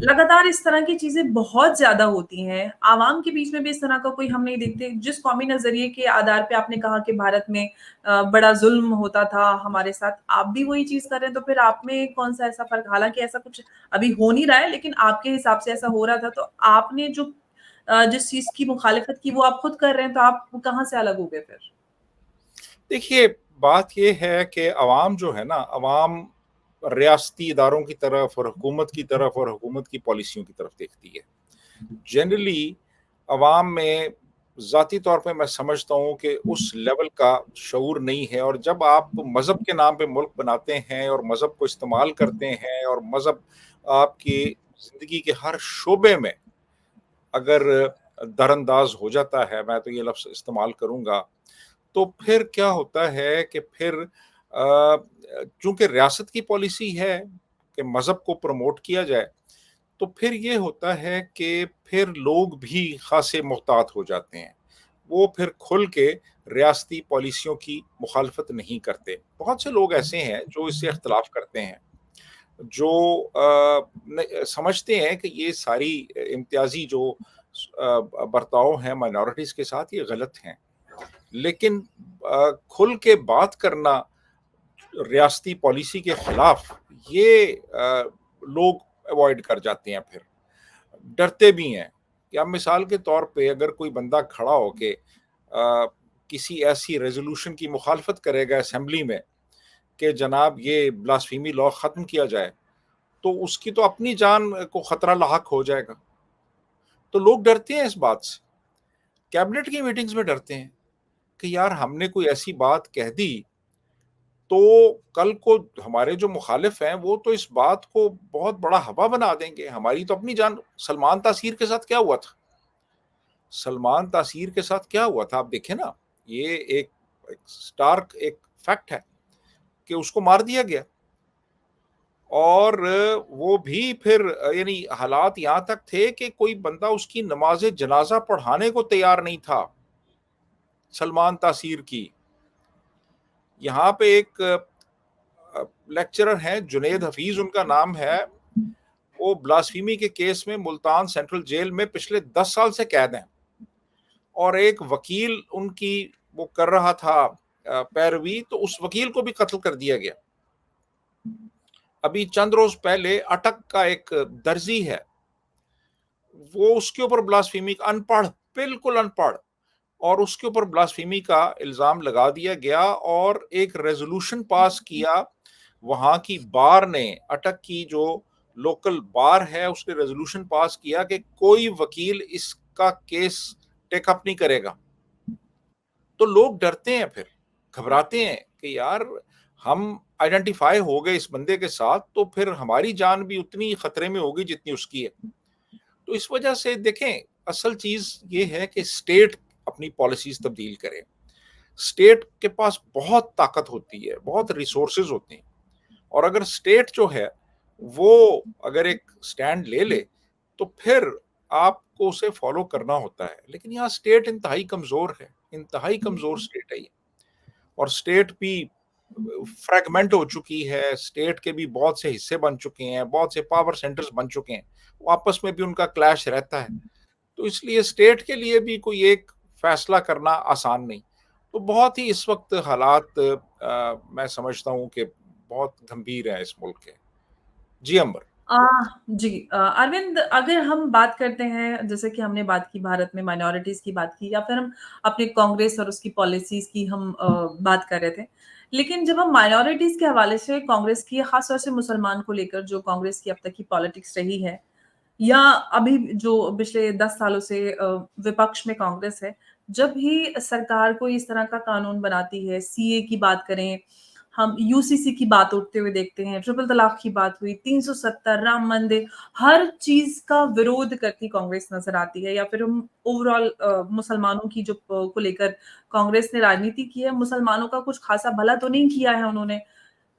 लगातार इस तरह की चीजें बहुत ज्यादा होती हैं। आवाम के बीच में भी इस तरह का कोई हम नहीं देखते। जिस कौमी नजरिए के आधार पे आपने कहा कि भारत में बड़ा जुल्म होता था हमारे साथ, आप भी वही चीज कर रहे हैं, तो फिर आप में कौन सा ऐसा फर्क? हालांकि ऐसा कुछ अभी हो नहीं रहा है, लेकिन आपके हिसाब से ऐसा हो रहा था, तो आपने जो जिस चीज की मुखालिफत की वो आप खुद कर रहे हैं, तो आप कहाँ से अलग हो गए फिर? देखिए, बात ये है कि अवाम जो है ना, अवाम रियासती इदारों की तरफ और हुकूमत की तरफ और हुकूमत की पॉलिसियों की तरफ देखती है। जनरली अवाम में ज़ाती तौर पे मैं समझता हूँ कि उस लेवल का शऊर नहीं है, और जब आप मज़हब के नाम पे मुल्क बनाते हैं और मज़हब को इस्तेमाल करते हैं, और मज़हब आपकी ज़िंदगी के हर शोबे में अगर दरअंदाज हो जाता है, मैं तो ये लफ्ज़ इस्तेमाल करूँगा, तो फिर क्या होता है कि फिर चूँकि रियासत की पॉलिसी है कि मज़हब को प्रमोट किया जाए, तो फिर ये होता है कि फिर लोग भी ख़ासे मुहतात हो जाते हैं। वो फिर खुल के रियासती पॉलिसियों की मुखालफत नहीं करते। बहुत से लोग ऐसे हैं जो इससे इख्तिलाफ़ करते हैं, जो समझते हैं कि ये सारी इम्तियाज़ी जो बर्ताव हैं माइनॉरिटीज़ के साथ, ये गलत हैं। लेकिन खुल के बात करना रियासती पॉलिसी के खिलाफ, ये लोग अवॉइड कर जाते हैं, फिर डरते भी हैं कि अब मिसाल के तौर पे अगर कोई बंदा खड़ा होके किसी ऐसी रेजोल्यूशन की मुखालफत करेगा असेंबली में कि जनाब ये ब्लास्फेमी लॉ ख़त्म किया जाए, तो उसकी तो अपनी जान को ख़तरा लाहक हो जाएगा। तो लोग डरते हैं इस बात से। कैबिनेट की मीटिंग्स में डरते हैं कि यार हमने कोई ऐसी बात कह दी तो कल को हमारे जो मुखालिफ हैं वो तो इस बात को बहुत बड़ा हवा बना देंगे, हमारी तो अपनी जान। सलमान तासीर के साथ क्या हुआ था? सलमान तासीर के साथ क्या हुआ था आप देखें ना, ये एक स्टार्क एक फैक्ट है कि उसको मार दिया गया। और वो भी फिर यानी हालात यहाँ तक थे कि कोई बंदा उसकी नमाज जनाजा पढ़ाने को तैयार नहीं था सलमान तासीर की। यहाँ पे एक लेक्चरर हैं जुनैद हफीज उनका नाम है, वो ब्लास्फेमी के केस में मुल्तान सेंट्रल जेल में पिछले 10 साल से कैद हैं और एक वकील उनकी वो कर रहा था पैरवी, तो उस वकील को भी कत्ल कर दिया गया। अभी चंद रोज पहले अटक का एक दर्जी है, वो उसके ऊपर ब्लास्फेमी का अनपढ़, बिल्कुल अनपढ़, और उसके ऊपर ब्लास्फेमी का इल्जाम लगा दिया गया और एक रेजोल्यूशन पास किया वहां की बार ने, अटक की जो लोकल बार है उसने रेजोल्यूशन पास किया कि कोई वकील इसका केस टेकअप नहीं करेगा। तो लोग डरते हैं, फिर घबराते हैं कि यार हम आइडेंटिफाई हो गए इस बंदे के साथ तो फिर हमारी जान भी उतनी खतरे में होगी जितनी उसकी है। तो इस वजह से देखें, असल चीज ये है कि स्टेट अपनी पॉलिसीज तब्दील करे। स्टेट के पास बहुत ताकत होती है, बहुत रिसोर्सेज होते हैं, और अगर स्टेट जो है वो अगर एक स्टैंड ले ले तो फिर आपको उसे फॉलो करना होता है। लेकिन यहाँ स्टेट इंतहाई कमजोर है, इंतहाई कमजोर स्टेट है ये, और स्टेट भी फ्रैगमेंट हो चुकी है, स्टेट के भी बहुत से हिस्से बन चुके हैं, बहुत से पावर सेंटर्स बन चुके हैं, आपस में भी उनका क्लैश रहता है। तो इसलिए स्टेट के लिए भी कोई एक फैसला करना आसान नहीं। तो बहुत ही इस वक्त हालात मैं समझता हूँ कि बहुत गंभीर है इस मुल्क के। जी अंबर। जी अरविंद, अगर हम बात करते हैं, जैसे कि हमने बात की भारत में माइनॉरिटीज की बात की, या फिर हम अपने कांग्रेस और उसकी पॉलिसीज की हम बात कर रहे थे, लेकिन जब हम माइनॉरिटीज के हवाले से कांग्रेस की, खासतौर से मुसलमान को लेकर जो कांग्रेस की अब तक की पॉलिटिक्स रही है, या अभी जो पिछले 10 सालों से विपक्ष में कांग्रेस है, जब भी सरकार कोई इस तरह का कानून बनाती है, सीए की बात करें, हम यूसीसी की बात उठते हुए देखते हैं, ट्रिपल तलाक की बात हुई, 370, राम मंदिर, हर चीज का विरोध करती कांग्रेस नजर आती है। या फिर हम ओवरऑल मुसलमानों की जो को लेकर कांग्रेस ने राजनीति की है, मुसलमानों का कुछ खासा भला तो नहीं किया है उन्होंने,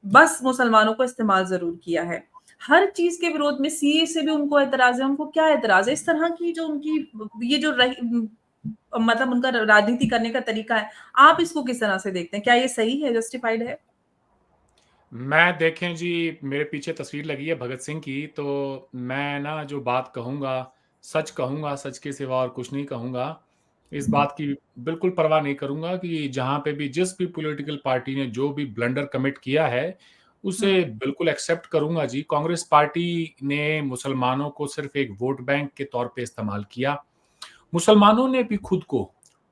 बस मुसलमानों को इस्तेमाल जरूर किया है। हर चीज के विरोध में, सीए से भी उनको एतराज है। उनको क्या एतराज है? इस तरह की जो उनकी ये जो मतलब उनका राजनीति करने का तरीका है, आप इसको किस तरह से देखते हैं? क्या ये सही है, जस्टिफाइड है? मैं देखें जी, मेरे पीछे तस्वीर लगी है भगत सिंह की, तो मैं ना जो बात कहूँगा, सच के सिवा और कुछ नहीं कहूँगा। इस बात की बिल्कुल परवाह नहीं करूँगा कि जहाँ पे भी जिस भी पॉलिटिकल पार्टी ने जो भी ब्लंडर कमिट किया है, उसे बिल्कुल एक्सेप्ट करूँगा जी। कांग्रेस पार्टी ने मुसलमानों को सिर्फ़ एक वोट बैंक के तौर पे इस्तेमाल किया। मुसलमानों ने भी खुद को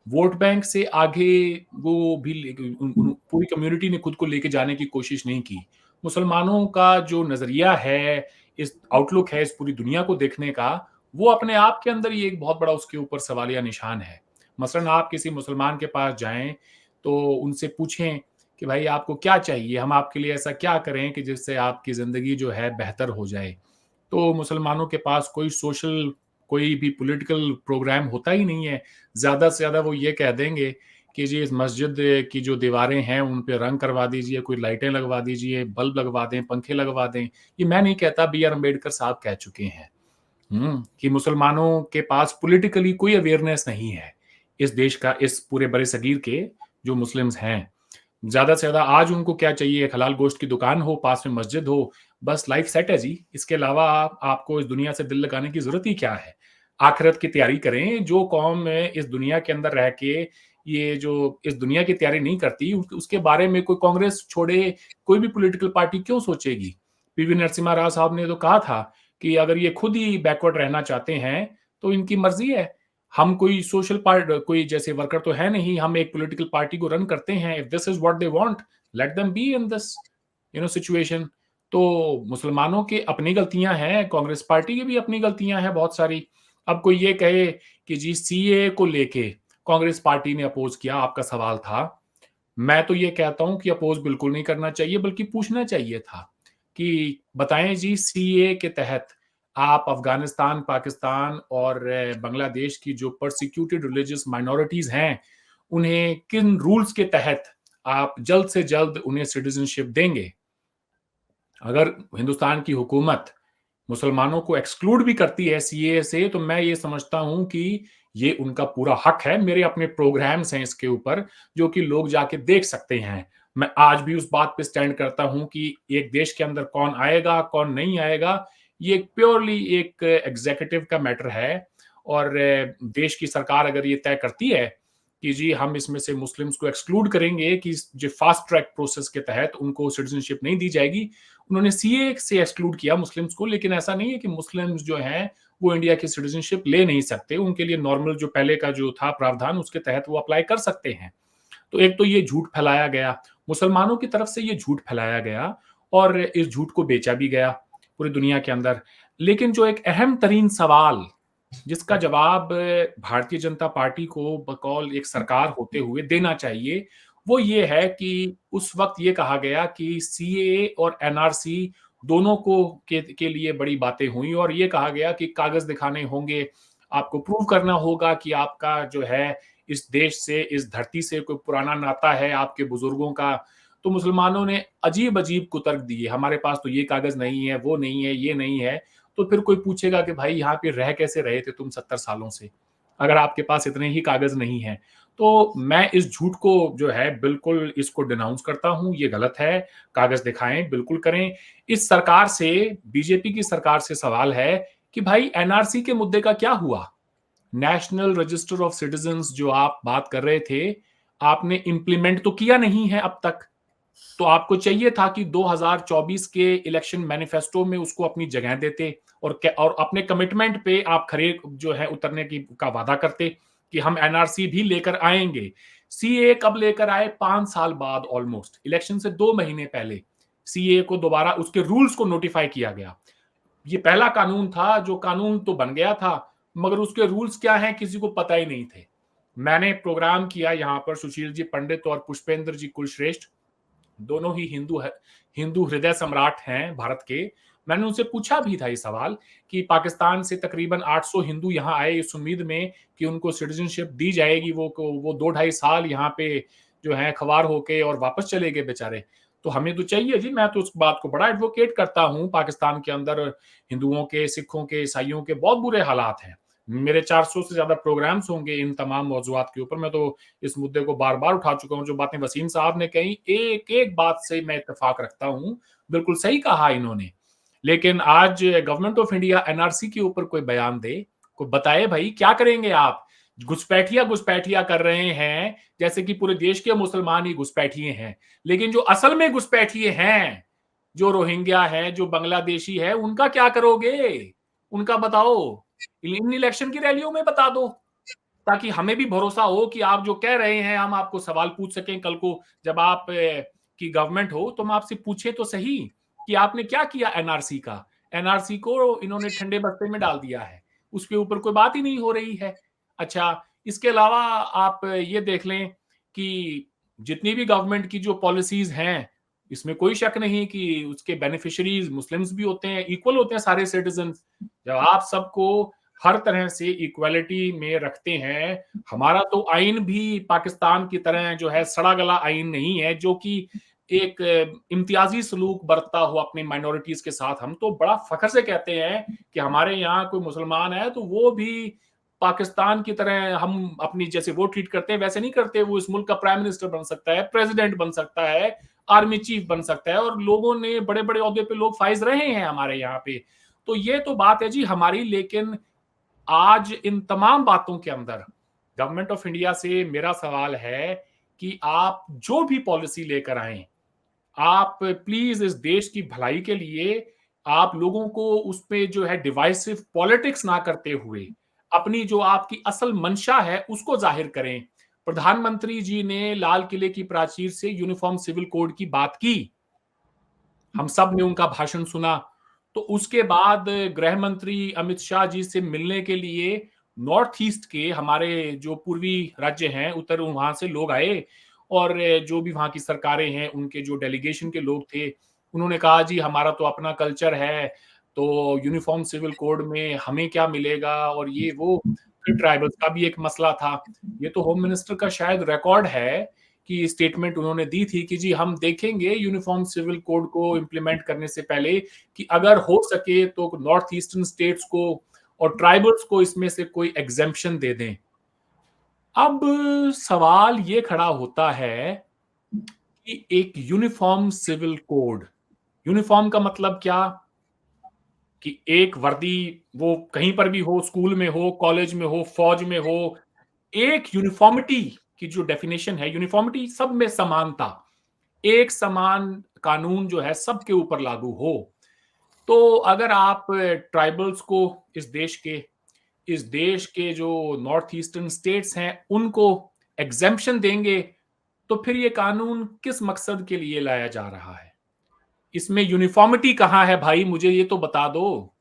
वोट बैंक से आगे वो भी पूरी कम्युनिटी ने खुद को लेके जाने की कोशिश नहीं की। मुसलमानों का जो नज़रिया है, इस आउटलुक है इस पूरी दुनिया को देखने का, वो अपने आप के अंदर ही एक बहुत बड़ा उसके ऊपर सवालिया निशान है। मसलन आप किसी मुसलमान के पास जाएँ, तो उनसे पूछें कि भाई आपको क्या चाहिए? हम आपके लिए ऐसा क्या करें कि जिससे आपकी ज़िंदगी जो है बेहतर हो जाए? तो मुसलमानों के पास कोई भी पॉलिटिकल प्रोग्राम होता ही नहीं है। ज़्यादा से ज़्यादा वो ये कह देंगे कि जी इस मस्जिद की जो दीवारें हैं उन पे रंग करवा दीजिए, कोई लाइटें लगवा दीजिए, बल्ब लगवा दें, पंखे लगवा दें। ये मैं नहीं कहता, बी आर अम्बेडकर साहब कह चुके हैं। कि मुसलमानों के पास पॉलिटिकली कोई अवेयरनेस नहीं है, इस देश का, इस पूरे बड़े-सगीर के जो मुस्लिम्स हैं। ज़्यादा से ज़्यादा आज उनको क्या चाहिए, एक हलाल गोश्त की दुकान हो, पास में मस्जिद हो, बस लाइफ सेट है जी। इसके अलावा आपको इस दुनिया से दिल लगाने की ज़रूरत ही क्या है? आखिरत की तैयारी करें। जो कौम इस दुनिया के अंदर रह के ये जो इस दुनिया की तैयारी नहीं करती, उसके बारे में कोई कांग्रेस छोड़े, कोई भी पॉलिटिकल पार्टी क्यों सोचेगी? पीवी नरसिम्हा राव साहब ने तो कहा था कि अगर ये खुद ही बैकवर्ड रहना चाहते हैं, तो इनकी मर्ज़ी है। हम कोई कोई जैसे वर्कर तो है नहीं, हम एक पॉलिटिकल पार्टी को रन करते हैं। If this is what they want, let them be in this situation. तो मुसलमानों की अपनी गलतियां हैं, कांग्रेस पार्टी की भी अपनी गलतियां हैं बहुत सारी। अब कोई ये कहे कि जी सीए को लेके कांग्रेस पार्टी ने अपोज किया, आपका सवाल था। मैं तो ये कहता हूं कि अपोज बिल्कुल नहीं करना चाहिए, बल्कि पूछना चाहिए था कि बताएं जी, सीए के तहत आप अफगानिस्तान, पाकिस्तान और बांग्लादेश की जो परसिक्यूटेड रिलीजियस माइनॉरिटीज हैं, उन्हें किन रूल्स के तहत आप जल्द से जल्द उन्हें सिटीजनशिप देंगे। अगर हिंदुस्तान की हुकूमत मुसलमानों को एक्सक्लूड भी करती है सीए से, तो मैं ये समझता हूं कि ये उनका पूरा हक है। मेरे अपने प्रोग्राम्स हैं इसके ऊपर, जो कि लोग जाके देख सकते हैं। मैं आज भी उस बात पे स्टैंड करता हूं कि एक देश के अंदर कौन आएगा कौन नहीं आएगा, ये प्योरली एक एग्जीक्यूटिव का मैटर है। और देश की सरकार अगर ये तय करती है कि जी हम इसमें से मुस्लिम्स को एक्सक्लूड करेंगे, कि जो फास्ट ट्रैक प्रोसेस के तहत उनको सिटीजनशिप नहीं दी जाएगी, उन्होंने सीए से एक्सक्लूड किया मुस्लिम्स को, लेकिन ऐसा नहीं है कि मुस्लिम्स जो हैं वो इंडिया की सिटीजनशिप ले नहीं सकते। उनके लिए नॉर्मल जो पहले का जो था प्रावधान, उसके तहत वो अप्लाई कर सकते हैं। तो एक तो ये झूठ फैलाया गया, मुसलमानों की तरफ से ये झूठ फैलाया गया और इस झूठ को बेचा भी गया पूरी दुनिया के अंदर। लेकिन जो एक अहम तरीन सवाल जिसका जवाब भारतीय जनता पार्टी को बकौल एक सरकार होते हुए देना चाहिए, वो ये है कि उस वक्त ये कहा गया कि सीएए और एनआरसी दोनों को के लिए बड़ी बातें हुई और ये कहा गया कि कागज दिखाने होंगे, आपको प्रूव करना होगा कि आपका जो है इस देश से, इस धरती से कोई पुराना नाता है आपके बुजुर्गों का। तो मुसलमानों ने अजीब अजीब कुतर्क दिए, हमारे पास तो ये कागज नहीं है, वो नहीं है, ये नहीं है। तो फिर कोई पूछेगा कि भाई यहाँ पे रह कैसे रहे थे तुम 70 सालों से, अगर आपके पास इतने ही कागज नहीं है। तो मैं इस झूठ को जो है बिल्कुल इसको डिनाउंस करता हूं, ये गलत है। कागज दिखाएं, बिल्कुल करें। इस सरकार से, बीजेपी की सरकार से सवाल है कि भाई एनआरसी के मुद्दे का क्या हुआ? नेशनल रजिस्टर ऑफ सिटीजन्स जो आप बात कर रहे थे, आपने इंप्लीमेंट तो किया नहीं है अब तक। तो आपको चाहिए था कि 2024 के इलेक्शन मैनिफेस्टो में उसको अपनी जगह देते और अपने कमिटमेंट पे आप खरे जो है उतरने की का वादा करते कि हम एनआरसी भी लेकर आएंगे। सीए कब लेकर आए? 5 साल बाद, ऑलमोस्ट इलेक्शन से 2 महीने पहले सीए को दोबारा उसके रूल्स को नोटिफाई किया गया। ये पहला कानून था, जो कानून तो बन गया था, मगर उसके रूल्स क्या हैं किसी को पता ही नहीं थे। मैंने प्रोग्राम किया यहाँ पर, सुशील जी पंडित और पुष्पेंद्र जी कुलश्रेष्ठ दोनों ही हिंदू हृदय सम्राट हैं भारत के। मैंने उनसे पूछा भी था ये सवाल कि पाकिस्तान से तकरीबन 800 हिंदू यहाँ आए इस उम्मीद में कि उनको सिटीजनशिप दी जाएगी, वो 2-2.5 साल यहाँ पे जो है खवार होके और वापस चले गए बेचारे। तो हमें तो चाहिए जी, मैं तो उस बात को बड़ा एडवोकेट करता हूँ। पाकिस्तान के अंदर हिंदुओं के, सिखों के, ईसाइयों के बहुत बुरे हालात हैं। मेरे 400 से ज्यादा प्रोग्राम्स होंगे इन तमाम मौजूआत के ऊपर। मैं तो इस मुद्दे को बार बार उठा चुका हूं। जो बातें वसीम साहब ने कही, एक एक बात से मैं इत्तेफाक रखता हूं, बिल्कुल सही कहा इन्होंने। लेकिन आज गवर्नमेंट ऑफ इंडिया एनआरसी के ऊपर कोई बयान दे, कोई बताए भाई क्या करेंगे आप। घुसपैठिया कर रहे हैं जैसे कि पूरे देश के मुसलमान ही घुसपैठिए हैं, लेकिन जो असल में घुसपैठिए हैं, जो रोहिंग्या है, जो बांग्लादेशी है, उनका क्या करोगे? उनका बताओ, इन इलेक्शन की रैलियों में बता दो, ताकि हमें भी भरोसा हो कि आप जो कह रहे हैं हम आपको सवाल पूछ सकें। कल को जब आप की गवर्नमेंट हो तो हम आपसे पूछे तो सही कि आपने क्या किया एनआरसी का। एनआरसी को इन्होंने ठंडे बस्ते में डाल दिया है, उसके ऊपर कोई बात ही नहीं हो रही है। अच्छा, इसके अलावा आप ये देख लें कि जितनी भी गवर्नमेंट की जो पॉलिसीज हैं, इसमें कोई शक नहीं कि उसके बेनिफिशियरीज मुस्लिम्स भी होते हैं, इक्वल होते हैं सारे सिटीजन। जब आप सबको हर तरह से इक्वालिटी में रखते हैं, हमारा तो आइन भी पाकिस्तान की तरह जो है सड़ा गला आइन नहीं है, जो कि एक इम्तियाजी सलूक बरतता हुआ अपनी माइनॉरिटीज के साथ। हम तो बड़ा फख्र से कहते हैं कि हमारे यहाँ कोई मुसलमान है तो वो भी पाकिस्तान की तरह हम अपनी जैसे वो ट्रीट करते हैं वैसे नहीं करते। वो इस मुल्क का प्राइम मिनिस्टर बन सकता है, प्रेसिडेंट बन सकता है, आर्मी चीफ बन सकता है, और लोगों ने बड़े बड़े ओहदे पे लोग फाइज रहे हैं हमारे यहाँ पे। तो ये तो बात है जी हमारी। लेकिन आज इन तमाम बातों के अंदर गवर्नमेंट ऑफ इंडिया से मेरा सवाल है कि आप जो भी पॉलिसी लेकर आए, आप प्लीज इस देश की भलाई के लिए आप लोगों को उस पे जो है डिवाइसिव पॉलिटिक्स ना करते हुए अपनी जो आपकी असल मंशा है उसको जाहिर करें। प्रधानमंत्री जी ने लाल किले की प्राचीर से यूनिफॉर्म सिविल कोड की बात की, हम सब ने उनका भाषण सुना। तो उसके बाद गृह मंत्री अमित शाह जी से मिलने के लिए नॉर्थ ईस्ट के हमारे जो पूर्वी राज्य हैं, उत्तर, वहां से लोग आए और जो भी वहां की सरकारें हैं, उनके जो डेलीगेशन के लोग थे, उन्होंने कहा जी हमारा तो अपना कल्चर है, तो यूनिफॉर्म सिविल कोड में हमें क्या मिलेगा, और ये वो। फिर ट्राइबल्स का भी एक मसला था। ये तो होम मिनिस्टर का शायद रिकॉर्ड है कि स्टेटमेंट उन्होंने दी थी कि जी हम देखेंगे यूनिफॉर्म सिविल कोड को इम्प्लीमेंट करने से पहले कि अगर हो सके तो नॉर्थ ईस्टर्न स्टेट्स को और ट्राइबल्स को इसमें से कोई एग्जेम्पशन दे दें। अब सवाल ये खड़ा होता है कि एक यूनिफॉर्म सिविल कोड, यूनिफॉर्म का मतलब क्या कि एक वर्दी, वो कहीं पर भी हो, स्कूल में हो, कॉलेज में हो, फौज में हो, एक यूनिफॉर्मिटी की जो डेफिनेशन है, यूनिफॉर्मिटी सब में समानता, एक समान कानून जो है सबके ऊपर लागू हो। तो अगर आप ट्राइबल्स को इस देश के जो नॉर्थ ईस्टर्न स्टेट्स हैं उनको एग्जेम्पशन देंगे, तो फिर ये कानून किस मकसद के लिए लाया जा रहा है? इसमें यूनिफॉर्मिटी कहाँ है भाई? मुझे ये तो बता दो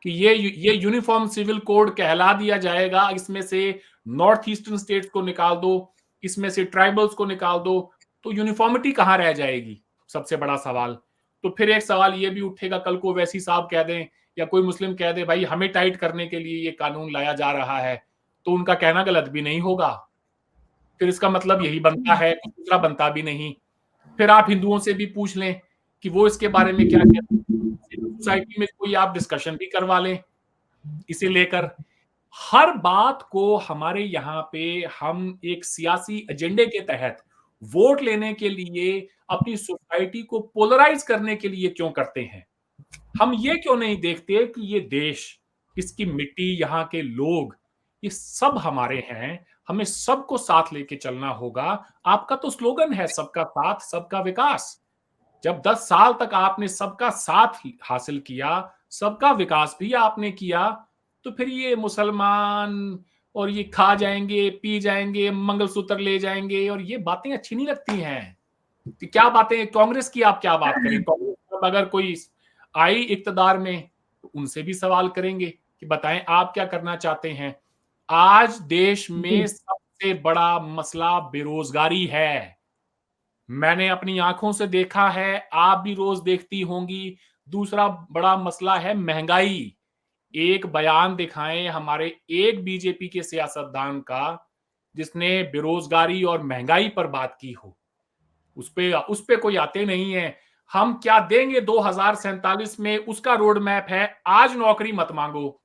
कि ये यूनिफॉर्म सिविल कोड कहला दिया जाएगा, इसमें से नॉर्थ ईस्टर्न स्टेट्स को निकाल दो, इसमें से ट्राइबल्स को निकाल दो, तो यूनिफॉर्मिटी कहाँ रह जाएगी? सबसे बड़ा सवाल। तो फिर एक सवाल ये भी उठेगा, कल को वैसी साहब कह दें या कोई मुस्लिम कह दे भाई हमें टाइट करने के लिए ये कानून लाया जा रहा है, तो उनका कहना गलत भी नहीं होगा। फिर इसका मतलब यही बनता है, कुछ दूसरा बनता भी नहीं। फिर आप हिंदुओं से भी पूछ लें कि वो इसके बारे में क्या कहते हैं, सोसाइटी में कोई आप डिस्कशन भी करवा लें इसे लेकर। हर बात को हमारे यहाँ पे हम एक सियासी एजेंडे के तहत वोट लेने के लिए, अपनी सोसाइटी को पोलराइज करने के लिए क्यों करते हैं? हम ये क्यों नहीं देखते कि ये देश, इसकी मिट्टी, यहाँ के लोग, ये सब हमारे हैं, हमें सबको साथ लेके चलना होगा। आपका तो स्लोगन है सबका साथ सबका विकास। जब 10 साल तक आपने सबका साथ हासिल किया, सबका विकास भी आपने किया, तो फिर ये मुसलमान और ये खा जाएंगे, पी जाएंगे, मंगलसूत्र ले जाएंगे, और ये बातें अच्छी नहीं लगती हैं। कि क्या बातें कांग्रेस की, आप क्या बात करें? कांग्रेस अगर कोई आई इक्तदार में तो उनसे भी सवाल करेंगे कि बताएं आप क्या करना चाहते हैं। आज देश में सबसे बड़ा मसला बेरोजगारी है। मैंने अपनी आंखों से देखा है, आप भी रोज देखती होंगी। दूसरा बड़ा मसला है महंगाई। एक बयान दिखाएं हमारे एक बीजेपी के सियासतदान का जिसने बेरोजगारी और महंगाई पर बात की हो। उस पे कोई आते नहीं है। हम क्या देंगे 2047 में, उसका रोड मैप है। आज नौकरी मत मांगो।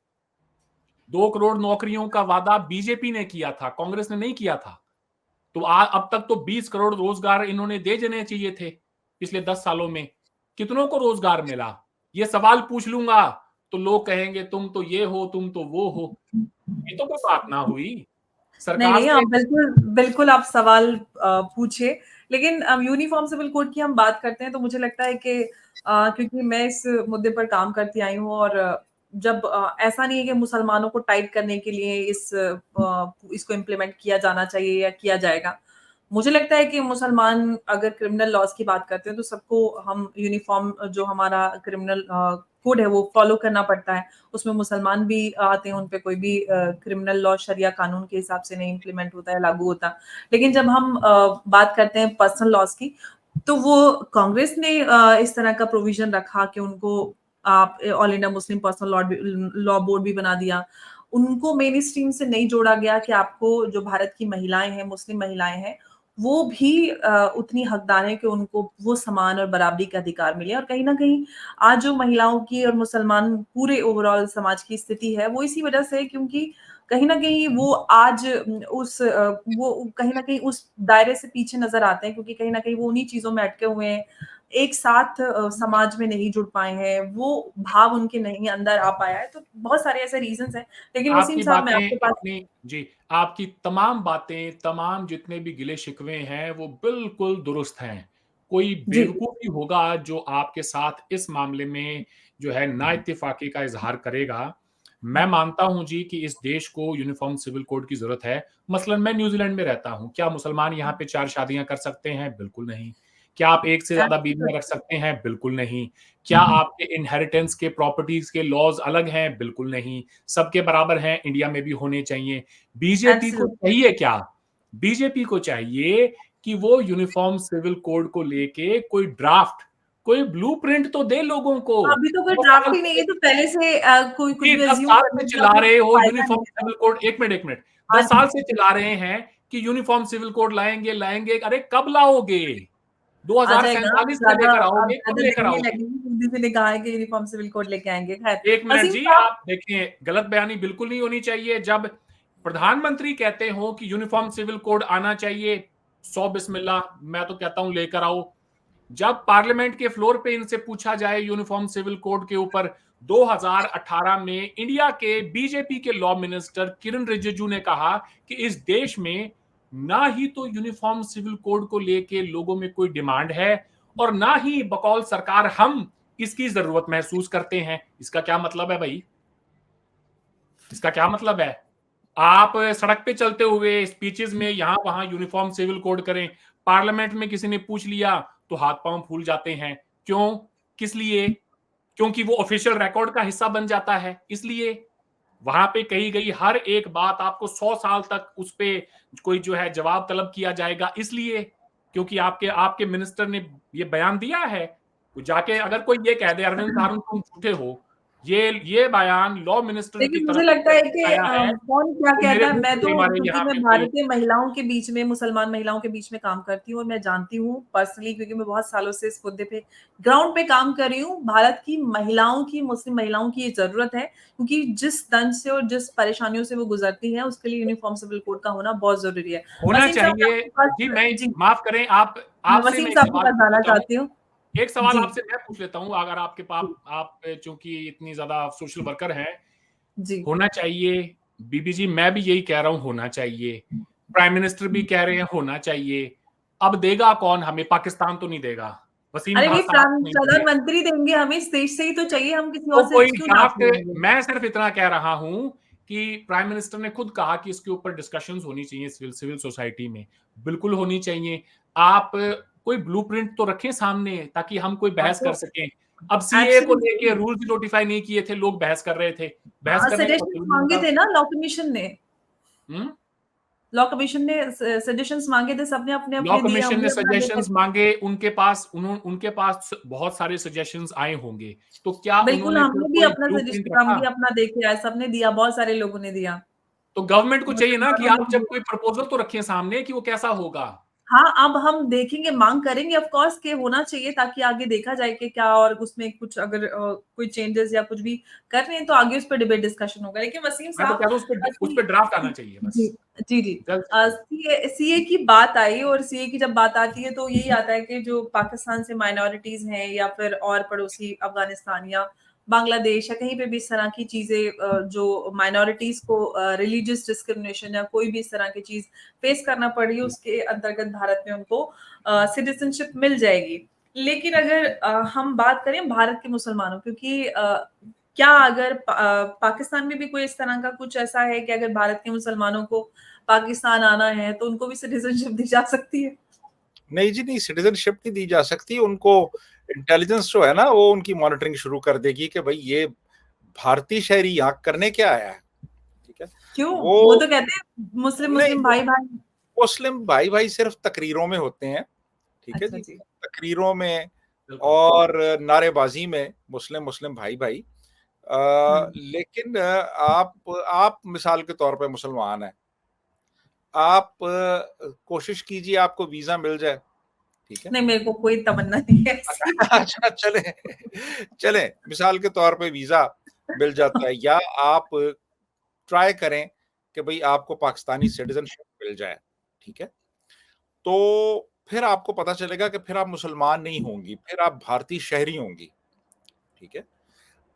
2 करोड़ नौकरियों का वादा बीजेपी ने किया था, कांग्रेस ने नहीं किया था। तो अब तक तो 20 करोड़ रोजगार इन्होंने दे देने चाहिए थे पिछले 10 सालों में। कितनों को रोजगार मिला? ये सवाल पूछ लूंगा तो लोग कहेंगे तुम तो ये हो, तुम तो वो हो। ये तो कोई बात ना हुई। नहीं सरकार नहीं, से आप बिल्कुल बिल्कुल आप सवाल पूछिए। लेकिन यूनिफॉर्म सिविल कोड की हम बात करते हैं तो मुझे लगता है कि क्योंकि मैं इस मुद्दे पर काम करती आई हूँ, और जब ऐसा नहीं है कि मुसलमानों को टाइट करने के लिए इसको इम्प्लीमेंट किया जाना चाहिए या किया जाएगा। मुझे लगता है कि मुसलमान अगर क्रिमिनल लॉज की बात करते हैं तो सबको हम यूनिफॉर्म जो हमारा क्रिमिनल कोड है वो फॉलो करना पड़ता है। उसमें मुसलमान भी आते हैं, उन पे कोई भी क्रिमिनल लॉ शरिया कानून के हिसाब से नहीं इम्प्लीमेंट होता है, लागू होता। लेकिन जब हम बात करते हैं पर्सनल लॉज की, तो वो कांग्रेस ने इस तरह का प्रोविजन रखा कि उनको आप all India Muslim personal law board भी बना दिया। उनको मेन स्ट्रीम से नहीं जोड़ा गया कि आपको जो भारत की महिलाएं हैं, मुस्लिम महिलाएं हैं, वो भी उतनी हकदार है कि उनको वो समान और बराबरी का अधिकार मिले। और कहीं ना कहीं आज जो महिलाओं की और मुसलमान पूरे ओवरऑल समाज की स्थिति है वो इसी वजह से है, क्योंकि कहीं ना कहीं वो आज वो कहीं ना कहीं उस दायरे से पीछे नजर आते हैं, क्योंकि कहीं ना कहीं वो उन्हीं चीजों में अटके हुए हैं, एक साथ समाज में नहीं जुड़ पाए हैं, वो भाव उनके नहीं अंदर आ पाया है। तो बहुत सारे ऐसे रीजंस हैं। लेकिन वसीम आपकी साहब, मैं बातें आपके पास इतनी जी, आपकी तमाम बातें, तमाम जितने भी गिले शिकवे हैं वो बिल्कुल दुरुस्त हैं। कोई जी बेवकूफ ही होगा जो आपके साथ इस मामले में जो है ना इत्तेफाकी का इजहार करेगा। मैं मानता हूं जी कि इस देश को यूनिफॉर्म सिविल कोड की जरूरत है। मसलन मैं न्यूजीलैंड में रहता हूं, क्या मुसलमान यहाँ पे 4 शादियां कर सकते हैं? बिल्कुल नहीं। क्या आप एक से ज्यादा बीवियां रख एब्सोल्युटली। सकते हैं? बिल्कुल नहीं। क्या आपके इनहेरिटेंस के प्रॉपर्टीज के लॉज अलग हैं? बिल्कुल नहीं। सबके बराबर हैं, इंडिया में भी होने चाहिए। बीजेपी को एब्सोल्युटली। चाहिए क्या? बीजेपी को चाहिए कि वो यूनिफॉर्म सिविल कोड को लेके कोई ड्राफ्ट, कोई ब्लूप्रिंट तो दे लोगों को। अभी तो कोई 10 ड्राफ्ट साल ही नहीं से है, तो पहले से कोई कुछ जी, भी 10 अज़्यूम साल से करने का चला कोई रहे हो फायदा यूनिफॉर्म नहीं है ना। Civil code. 1 minute, 1 minute. हाँ 10 साल जी। से चला रहे हैं कि यूनिफॉर्म सिविल कोड लाएंगे, लाएंगे। अरे कब लाओगे? आ जाएगा, 2047 में लेकर आप आओगे? कब ज़्यादा लेकर देर नहीं आओगे? लगेगी। मोदी जी ने कहा है कि यूनिफॉर्म सिविल कोड लेके आएँगे। खैर, 1 मिनट वसीम जी, साहब। आप देखिए, गलत बयानी बिल्कुल नहीं होनी चाहिए। जब प्रधानमंत्री कहते हो कि यूनिफॉर्म सिविल कोड आना चाहिए, 100 बिस्मिल्लाह, मैं तो कहता हूं लेकर आओ। जब पार्लियामेंट के फ्लोर पे इनसे पूछा जाए यूनिफॉर्म सिविल कोड के ऊपर, 2018 में इंडिया के बीजेपी के लॉ मिनिस्टर किरण रिजिजू ने कहा कि इस देश में ना ही तो यूनिफॉर्म सिविल कोड को लेके लोगों में कोई डिमांड है, और ना ही बकौल सरकार हम इसकी जरूरत महसूस करते हैं। इसका क्या मतलब है भाई? इसका क्या मतलब है? आप सड़क पे चलते हुए स्पीचेस में यहां वहां यूनिफॉर्म सिविल कोड करें, पार्लियामेंट में किसी ने पूछ लिया तो हाथ पांव फूल जाते हैं। क्यों? किस लिए? क्योंकि वो ऑफिशियल रिकॉर्ड का हिस्सा बन जाता है, इसलिए। वहां पे कही गई हर एक बात आपको 100 साल तक उस पे कोई जो है जवाब तलब किया जाएगा, इसलिए क्योंकि आपके आपके मिनिस्टर ने ये बयान दिया है। तो जाके अगर कोई ये कह दे अरविंद सारंग तुम झूठे हो, ये बयान लॉ मिनिस्टर की देखिए, तरफ मुझे लगता है कि से आया है, कौन क्या तो मेरे कहता है, मुंह मैं से तो नहीं मारे क्योंकि यहाँ मैं पे कोई। भारतीय महिलाओं के बीच में, मुसलमान महिलाओं के बीच में काम करती हूँ और मैं जानती हूँ पर्सनली, क्योंकि मैं बहुत सालों से इस मुद्दे पे ग्राउंड पे काम कर रही हूँ। भारत की महिलाओं की, मुस्लिम महिलाओं की ये ज़रूरत है, क्योंकि जिस दंड से और जिस परेशानियों से वो गुज़रती हैं, उसके लिए यूनिफ़ॉर्म सिविल कोड का होना बहुत ज़रूरी है। होना वसीम साहब, मैं चाहिए। आपके पास। जी, मैं जी, माफ करें, आप मैं आपसे मैं वसीम एक साहब के सवाल पास पूछ जाना लेता हूँ। चाहती हूँ। एक सवाल जी, आपसे मैं पूछ लेता हूँ, अगर आपके पास, जी, आप चूंकि इतनी ज्यादा सोशल वर्कर हैं। जी। होना चाहिए। बीबी जी, मैं भी यही कह रहा हूं, होना चाहिए। प्राइम मिनिस्टर भी कह रहे हैं होना चाहिए। अब देगा कौन हमें? पाकिस्तान तो नहीं देगा, वसीम अरे भा भई, साहब तो नहीं देंगे। प्रधानमंत्री देंगे, हमें इस देश से ही तो चाहिए, हम किसी तो और से कोई क्यों नाप ड्राफ्ट, लेंगे? मैं सिर्फ इतना कह रहा हूं कि प्राइम मिनिस्टर ने खुद कहा कि इसके ऊपर डिस्कशंस होनी चाहिए सिविल सोसाइटी में। बिल्कुल होनी चाहिए। आप कोई ब्लूप्रिंट तो रखें सामने, ताकि हम कोई हाँ, बहस कर तो सकें। अब सीए को लेके एब्सोल्युटली। रूल्स नोटिफाई नहीं किए थे, लोग बहस कर रहे थे। बहस करने का सजेशंस मतलब नहीं मांगे होता। थे ना लॉ कमीशन ने। हम्म? लॉ कमीशन ने सजेशंस मांगे थे, सबने अपने लॉ अपने दिए, कमीशन हम ने भी अपना देते सजेशंस हैं। मांगे, उनके पास बहुत सारे सजेशंस आए होंगे। तो क्या बिल्कुल, उन्होंने फिर हमने भी कोई अपना ब्लूप्रिंट सजेशन, हम रखा? भी अपना देके आए, सबने दिया, बहुत सारे लोगों ने दिया। तो गवर्नमेंट को चाहिए ना कि मुसलमानों ने आप भी जब दिया। कोई प्रपोजल तो रखें सामने कि वो कैसा होगा। हाँ, अब हम देखेंगे, माँग करेंगे ऑफ कोर्स कि होना चाहिए, ताकि आगे देखा जाए कि क्या, और उसमें कुछ अगर कोई चेंजेस या कुछ भी कर रहे हैं, तो आगे उस पे डिबेट डिस्कशन होगा। लेकिन वसीम मैं तो साहब, कह दूं उस पे ड्राफ्ट आना चाहिए बस, जी, जी, जी। जल्द से जल्द। सीए की बात आई, और सीए की जब बात आती है तो यही आता है कि जो पाकिस्तान से माइनॉरिटीज़ हैं, या फिर और पड़ोसी अफ़गानिस्तान या बांग्लादेश या कहीं पे भी इस तरह की चीज़ें, जो माइनॉरिटीज़ को रिलीजियस डिस्क्रिमिनेशन या कोई भी इस तरह की चीज़ फेस करना पड़ रही है, उसके अंतर्गत भारत में उनको सिटीज़नशिप मिल जाएगी। लेकिन अगर हम बात करें भारत के मुसलमानों, क्योंकि क्या अगर पाकिस्तान में भी कोई इस तरह का कुछ ऐसा है कि अगर भारत के मुसलमानों को पाकिस्तान आना है, तो उनको भी सिटीज़नशिप दी जा सकती है? नहीं जी, नहीं, सिटीजनशिप नहीं दी जा सकती उनको। इंटेलिजेंस जो है ना, वो उनकी मॉनिटरिंग शुरू कर देगी कि भाई ये भारतीय शहरी यहाँ करने क्या आया है। ठीक है। क्यों? वो वो तो कहते हैं मुस्लिम नहीं, मुस्लिम भाई-भाई। मुस्लिम भाई भाई सिर्फ तकरीरों में होते हैं। ठीक है अच्छा जी, जी। तकरीरों में बिल्कुल। और नारेबाजी में मुस्लिम मुस्लिम भाई भाई। हुँ। लेकिन आप मिसाल के तौर पे मुसलमान हैं, आप कोशिश कीजिए आपको वीजा मिल जाए। ठीक है। नहीं, मेरे को कोई तमन्ना नहीं है ऐसी। अच्छा, चले चले, मिसाल के तौर पे वीजा मिल जाता है, या आप ट्राई करें कि भाई आपको पाकिस्तानी सिटीजनशिप मिल जाए। ठीक है। तो फिर आपको पता चलेगा कि फिर आप मुसलमान नहीं होंगी, फिर आप भारतीय शहरी होंगी। ठीक है।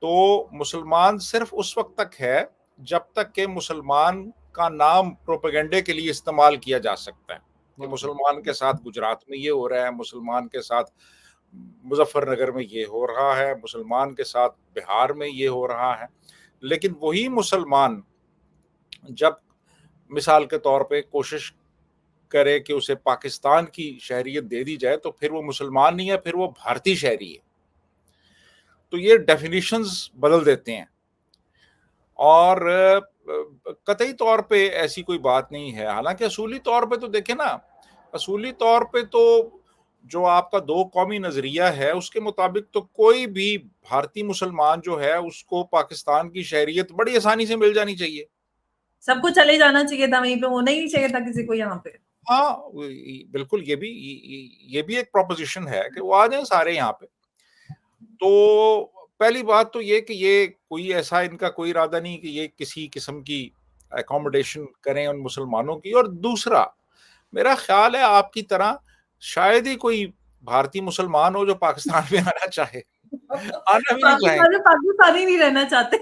तो मुसलमान सिर्फ उस वक्त तक है जब तक के मुसलमान का नाम प्रोपेगेंडे के लिए इस्तेमाल किया जा सकता है कि मुसलमान के साथ गुजरात में ये हो रहा है, मुसलमान के साथ मुजफ्फरनगर में ये हो रहा है, मुसलमान के साथ बिहार में ये हो रहा है। लेकिन वही मुसलमान जब मिसाल के तौर पे कोशिश करे कि उसे पाकिस्तान की शहरियत दे दी जाए, तो फिर वो मुसलमान नहीं है, फिर वो भारतीय शहरी है। तो ये डेफिनेशंस बदल देते हैं। और कतई तौर पे ऐसी कोई बात नहीं है। हालांकि असूली तौर पे तो देखें ना, असूली तौर पे तो जो आपका दो कौमी नजरिया है उसके मुताबिक तो कोई भी भारतीय मुसलमान जो है उसको पाकिस्तान की शहरियत बड़ी आसानी से मिल जानी चाहिए। सबको चले जाना चाहिए था, वहीं पे होना ही नहीं चाहिए था किसी को यहाँ पे। हाँ, बिल्कुल, ये भी एक प्रोपोजिशन है कि वो आ जाए सारे यहाँ पे। तो पहली बात तो ये कि ये कोई ऐसा इनका कोई इरादा नहीं कि ये किसी किस्म की अकोमोडेशन करें उन मुसलमानों की। और दूसरा, मेरा ख्याल है आपकी तरह शायद ही कोई भारतीय मुसलमान हो जो पाकिस्तान में आना चाहे, आना भी नहीं चाहेंगे। पाकिस्तानी नहीं रहना चाहते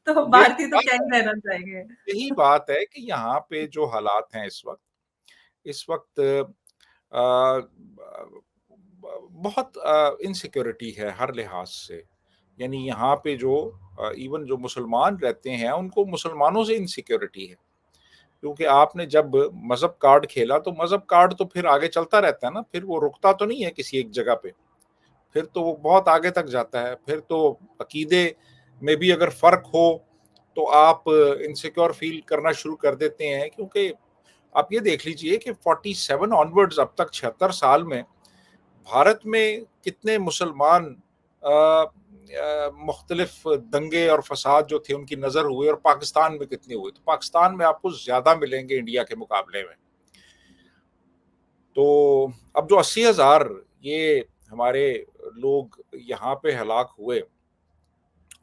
तो भारतीय तो क्या ही रहना चाहेंगे। यही बात है कि यहाँ पे जो हालात हैं इस वक्त बहुत इनसिक्योरिटी है हर लिहाज से। यानी यहाँ पे जो इवन जो मुसलमान रहते हैं उनको मुसलमानों से इनसिक्योरिटी है, क्योंकि आपने जब मजहब कार्ड खेला तो मजहब कार्ड तो फिर आगे चलता रहता है ना, फिर वो रुकता तो नहीं है किसी एक जगह पे, फिर तो वो बहुत आगे तक जाता है। फिर तो अकीदे में भी अगर फर्क हो तो आप इनसिक्योर फील करना शुरू कर देते हैं। क्योंकि आप ये देख लीजिए कि 47 ऑनवर्ड्स, अब तक 76 साल में भारत में कितने मुसलमान मुख्तलिफ दंगे और फसाद जो थे उनकी नज़र हुए, और पाकिस्तान में कितने हुए। तो पाकिस्तान में आपको ज़्यादा मिलेंगे इंडिया के मुकाबले में। तो अब जो 80,000 ये हमारे लोग यहाँ पे हलाक हुए,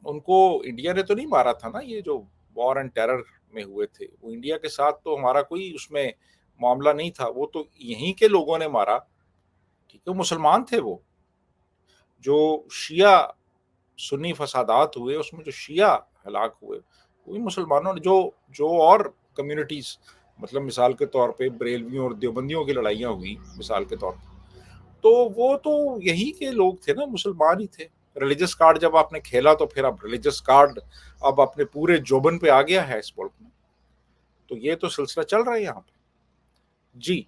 उनको इंडिया ने तो नहीं मारा था ना। ये जो वॉर एंड टेरर में हुए थे वो इंडिया के साथ तो हमारा कोई उसमें मामला नहीं था, वो तो यहीं के लोगों ने मारा। ठीक है, मुसलमान थे वो। जो शिया सुन्नी फसादात हुए उसमें जो शिया हलाक हुए वो भी मुसलमानों ने, जो और कम्युनिटीज, मतलब मिसाल के तौर पे बरेलवियों और देवबंदियों की लड़ाइयाँ हुई मिसाल के तौर पे, तो वो तो यही के लोग थे ना, मुसलमान ही थे। रिलीजियस कार्ड जब आपने खेला तो फिर अब रिलीजियस कार्ड अब अपने पूरे जोबन पे आ गया है इस मुल्क में। तो ये तो सिलसिला चल रहा है यहाँ पे। जी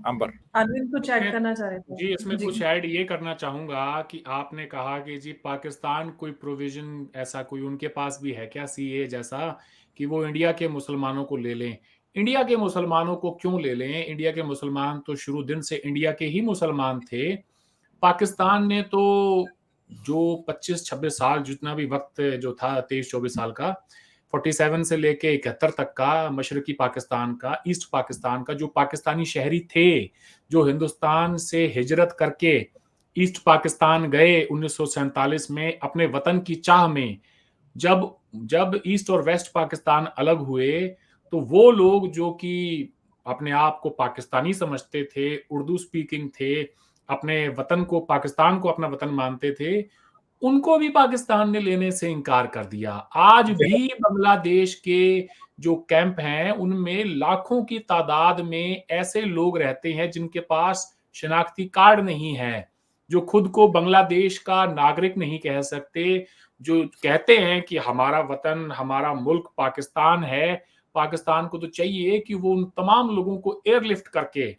अंबर, अरविंद कुछ ऐड करना चाह रहे थे? जी, इसमें कुछ ऐड ये करना चाहूंगा कि आपने कहा कि जी पाकिस्तान कोई प्रोविजन ऐसा कोई उनके पास भी है क्या सीए जैसा कि वो इंडिया के मुसलमानों को ले लें। इंडिया के मुसलमानों को क्यों ले लें? इंडिया के मुसलमान तो शुरू दिन से इंडिया के ही मुसलमान थे। पाकिस्तान ने तो जो 25-26 साल जितना भी वक्त जो था 23-24 साल का, 47 से लेके 71 तक का मशरकी पाकिस्तान का, ईस्ट पाकिस्तान का, जो पाकिस्तानी शहरी थे जो हिंदुस्तान से हिजरत करके ईस्ट पाकिस्तान गए 1947 में अपने वतन की चाह में, जब जब ईस्ट और वेस्ट पाकिस्तान अलग हुए तो वो लोग जो कि अपने आप को पाकिस्तानी समझते थे, उर्दू स्पीकिंग थे, अपने वतन को, पाकिस्तान को अपना वतन मानते थे, उनको भी पाकिस्तान ने लेने से इनकार कर दिया। आज भी बांग्लादेश के जो कैंप हैं उनमें लाखों की तादाद में ऐसे लोग रहते हैं जिनके पास शनाख्ती कार्ड नहीं है, जो खुद को बांग्लादेश का नागरिक नहीं कह सकते, जो कहते हैं कि हमारा वतन, हमारा मुल्क पाकिस्तान है। पाकिस्तान को तो चाहिए कि वो उन तमाम लोगों को एयरलिफ्ट करके,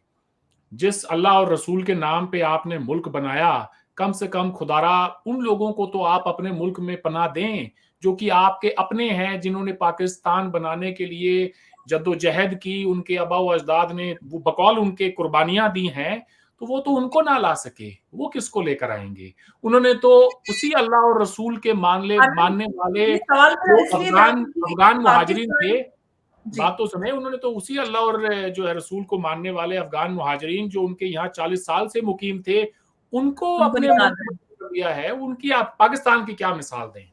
जिस अल्लाह और रसूल के नाम पे आपने मुल्क बनाया, कम से कम खुदारा उन लोगों को तो आप अपने मुल्क में पनाह दें जो कि आपके अपने हैं, जिन्होंने पाकिस्तान बनाने के लिए जद्दोजहद की, उनके आबा व अजदाद ने वो बकौल उनके कुर्बानियां दी हैं, तो वो तो उनको ना ला सके, वो किसको लेकर आएंगे? उन्होंने तो उसी अल्लाह और रसूल के मानने वाले ये सवाल जो मेरा इसलिए था क्योंकि अफगान मुहाजिरीन पाकिस्तान थे, जी बात तो सुने, उन्होंने तो उसी अल्लाह और जो है रसूल को मानने वाले अफगान मुहाजिरीन जो उनके यहाँ 40 साल से मुकीम थे, उनको उनको अपने निकाल मुल्क रहे में हैं। कर दिया है। उनकी आप पाकिस्तान की क्या मिसाल दें?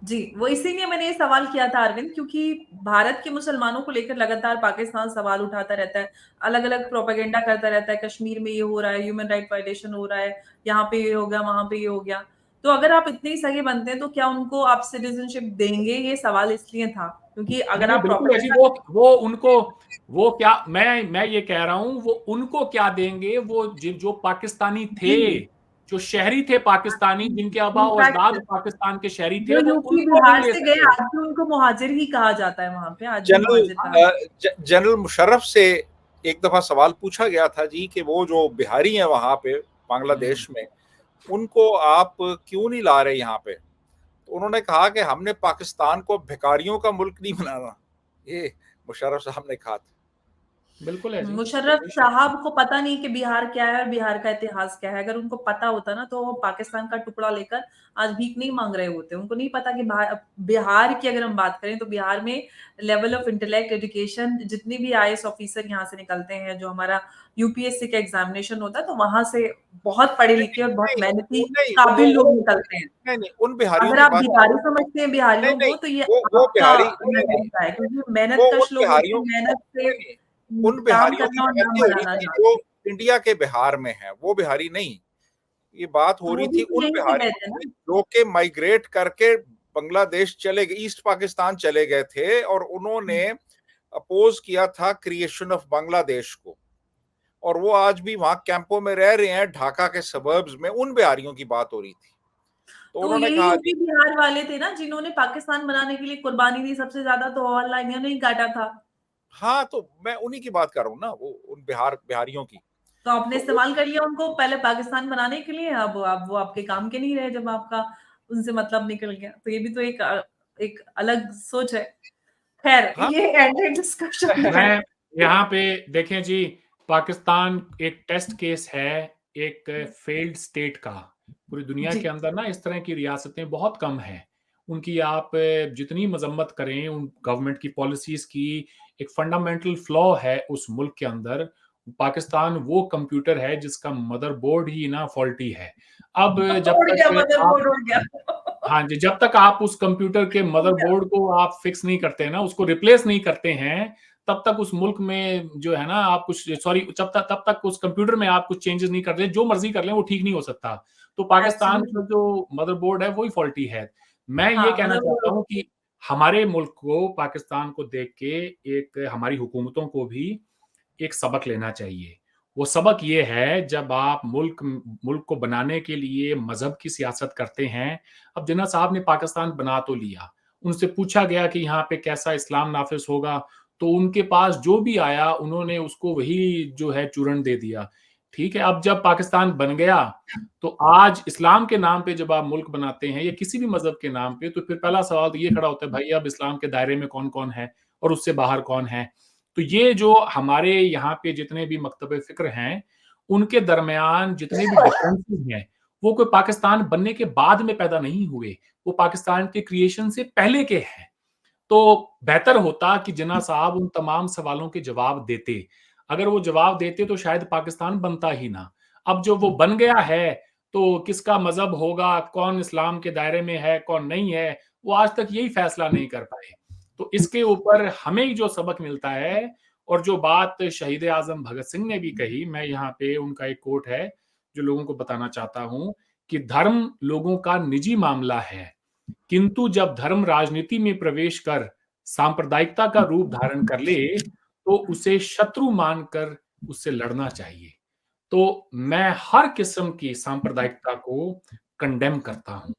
जी, वो इसीलिए मैंने ये सवाल किया था अरविंद, क्योंकि भारत के मुसलमानों को लेकर लगातार पाकिस्तान सवाल उठाता रहता है, अलग-अलग प्रोपेगेंडा करता रहता है, कश्मीर में ये हो रहा है, ह्यूमन राइट वायलेशन हो रहा है, यहाँ पे ये हो गया, वहाँ पे ये हो गया। तो अगर आप इतने ही सगे बनते हैं, तो क्या उनको आप सिटीज़नशिप देंगे? ये सवाल इसलिए था, क्योंकि अगर नहीं, आप बिल्कुल ऐसी प्रोपेगेंडा वो उनको वो क्या मैं ये कह रहा हूँ, वो उनको क्या देंगे, वो जो पाकिस्तानी थे, जी, जो शहरी थे पाकिस्तानी, जिनके आबा व अजदाद इनफैक्ट पाकिस्तान के शहरी थे, जो वो यूपी, उनको नहीं बिहार ले से गए, सके। आज भी उनको मुहाजिर ही कहा जाता है वहाँ पे, आज भी मुहाजिर कहा जाता है। जनरल मुशर्रफ से एक दफा सवाल पूछा गया था जी कि वो जो बिहारी हैं वहां पे बांग्लादेश में, उनको आप क्यों नहीं ला रहे यहाँ पे? तो उन्होंने कहा कि हमने पाकिस्तान को भिखारियों का मुल्क नहीं बनाना। ये मुशर्रफ साहब ने कहा था। बिल्कुल है जी। मुशर्रफ साहब को पता नहीं कि बिहार क्या है और बिहार का इतिहास क्या है। अगर उनको पता होता ना तो वो पाकिस्तान का टुकड़ा लेकर आज भीख नहीं मांग रहे होते। उनको नहीं पता कि बिहार की अगर हम बात करें तो बिहार में लेवल ऑफ इंटेलेक्ट एजुकेशन, जितने भी आईएएस ऑफिसर यहाँ से निकलते हैं, जो हमारा यूपीएससी का एग्जामिनेशन होता है, तो वहां से बहुत पढ़े लिखे और बहुत नहीं, मेहनती नहीं, काबिल वो लोग निकलते हैं। नहीं, उन बिहारियों अगर की आप बात बिहारी समझते हैं नहीं, बिहारियों नहीं, को, तो ये वो आपका बिहारी नहीं, नहीं, नजरिया है, क्योंकि वो मेहनत उन कश लोग होते हैं, बिहारियों मेहनत से नहीं, नहीं, उन काम बिहारियों की करना और बात नाम नहीं हो रही बनाना थी जानते जो हैं। इंडिया के बिहार में है, वो बिहारी नहीं। ये बात हो तो रही वो भी थी तो उन यहीं से गए बिहारियों थे ना। की जो कि माइग्रेट करके बांग्लादेश चले गए, ईस्ट पाकिस्तान चले गए थे और उन्होंने अपोज किया था क्रिएशन ऑफ बांग्लादेश को, और वो आज भी वहां कैंपों में रह रहे हैं ढाका के सबर्ब्स में। उन बिहारियों की बात हो रही थी। तो तो उन्होंने यही कहा जी, यूपी बिहार वाले थे ना जिन्होंने पाकिस्तान बनाने के लिए कुर्बानी दी सबसे ज्यादा, तो ऑनलाइन इन्होंने ही काटा था। हाँ, तो मैं उन्हीं की बात कर रहा हूँ ना, वो उन बिहारियों की। तो आपने तो वो इस्तेमाल कर लिया उनको पहले पाकिस्तान बनाने के लिए, अब वो आपके काम के नहीं रहे जब आपका उनसे मतलब निकल गया। तो ये भी तो एक अलग सोच है। खैर, हाँ, ये एंडेड डिस्कशन है। मैं यहाँ पे देखें जी, पाकिस्तान एक टेस्ट केस है एक फेल्ड स्टेट का। पूरी दुनिया जी। के अंदर ना इस तरह की रियासतें बहुत कम हैं। उनकी आप जितनी मजम्मत करें उन गवर्नमेंट की पॉलिसीज की, एक फंडामेंटल फ्लॉ है उस मुल्क के अंदर। पाकिस्तान वो कंप्यूटर है जिसका मदरबोर्ड ही ना फॉल्टी है। अब जब उड़ गया, तक आप मदरबोर्ड उड़ गया। हाँ जी, जब तक आप उस कंप्यूटर के उड़ गया। मदरबोर्ड को आप फिक्स नहीं करते हैं ना, उसको रिप्लेस नहीं करते हैं, तब तक उस मुल्क में जो है ना आप कुछ सॉरी तब तक उस कंप्यूटर में आप कुछ चेंजेस नहीं कर रहे, जो मर्जी कर लें वो ठीक नहीं हो सकता। तो पाकिस्तान का एब्सोल्युटली। जो मदरबोर्ड है वही फॉल्टी है। मैं ये हाँ, कहना मदरबोर्ड चाहता उड़ हूँ गया। कि हमारे मुल्क को, पाकिस्तान को देख के एक हमारी हुकूमतों को भी एक सबक लेना चाहिए। वो सबक ये है, जब आप मुल्क को बनाने के लिए मजहब की सियासत करते हैं। अब जिन्ना साहब ने पाकिस्तान बना तो लिया, उनसे पूछा गया कि यहाँ पे कैसा इस्लाम नाफिज होगा, तो उनके पास जो भी आया उन्होंने उसको वही जो है चूरन दे दिया। ठीक है, अब जब पाकिस्तान बन गया तो आज इस्लाम के नाम पे जब आप मुल्क बनाते हैं या किसी भी मजहब के नाम पे, तो फिर पहला सवाल तो ये खड़ा होता है, भाई अब इस्लाम के दायरे में कौन कौन है और उससे बाहर कौन है। तो ये जो हमारे यहाँ पे जितने भी मकतब फिक्र हैं, उनके दरमियान जितने भी डिफरेंसेस हैं, वो कोई पाकिस्तान बनने के बाद में पैदा नहीं हुए, वो पाकिस्तान के क्रिएशन से पहले के हैं। तो बेहतर होता कि जिन्ना साहब उन तमाम सवालों के जवाब देते। अगर वो जवाब देते तो शायद पाकिस्तान बनता ही ना। अब जो वो बन गया है, तो किसका मजहब होगा, कौन इस्लाम के दायरे में है, कौन नहीं है, वो आज तक यही फैसला नहीं कर पाए। तो इसके ऊपर हमें ही जो सबक मिलता है, और जो बात शहीद आजम भगत सिंह ने भी कही, मैं यहाँ पे उनका एक कोट है जो लोगों को बताना चाहता हूं कि धर्म लोगों का निजी मामला है, किंतु जब धर्म राजनीति में प्रवेश कर सांप्रदायिकता का रूप धारण कर ले, तो उसे शत्रु मानकर उससे लड़ना चाहिए। तो मैं हर किस्म की सांप्रदायिकता को कंडेम करता हूं,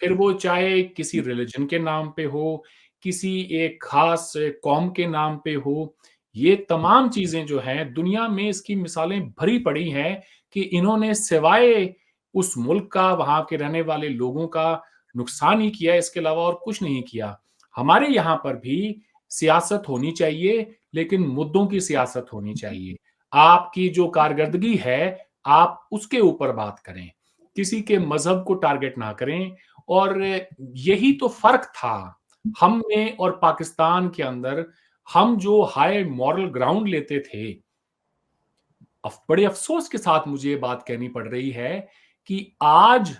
फिर वो चाहे किसी रिलीजन के नाम पे हो, किसी एक खास कौम के नाम पे हो। ये तमाम चीजें जो हैं दुनिया में, इसकी मिसालें भरी पड़ी हैं कि इन्होंने सिवाय उस मुल्क का, वहां के रहने वाले लोगों का नुकसान ही किया, इसके अलावा और कुछ नहीं किया। हमारे यहाँ पर भी सियासत होनी चाहिए, लेकिन मुद्दों की सियासत होनी चाहिए। आपकी जो कारकर्दगी है, आप उसके ऊपर बात करें, किसी के मजहब को टारगेट ना करें। और यही तो फर्क था हम में और पाकिस्तान के अंदर। हम जो हाई मॉरल ग्राउंड लेते थे, बड़े अफसोस के साथ मुझे ये बात कहनी पड़ रही है कि आज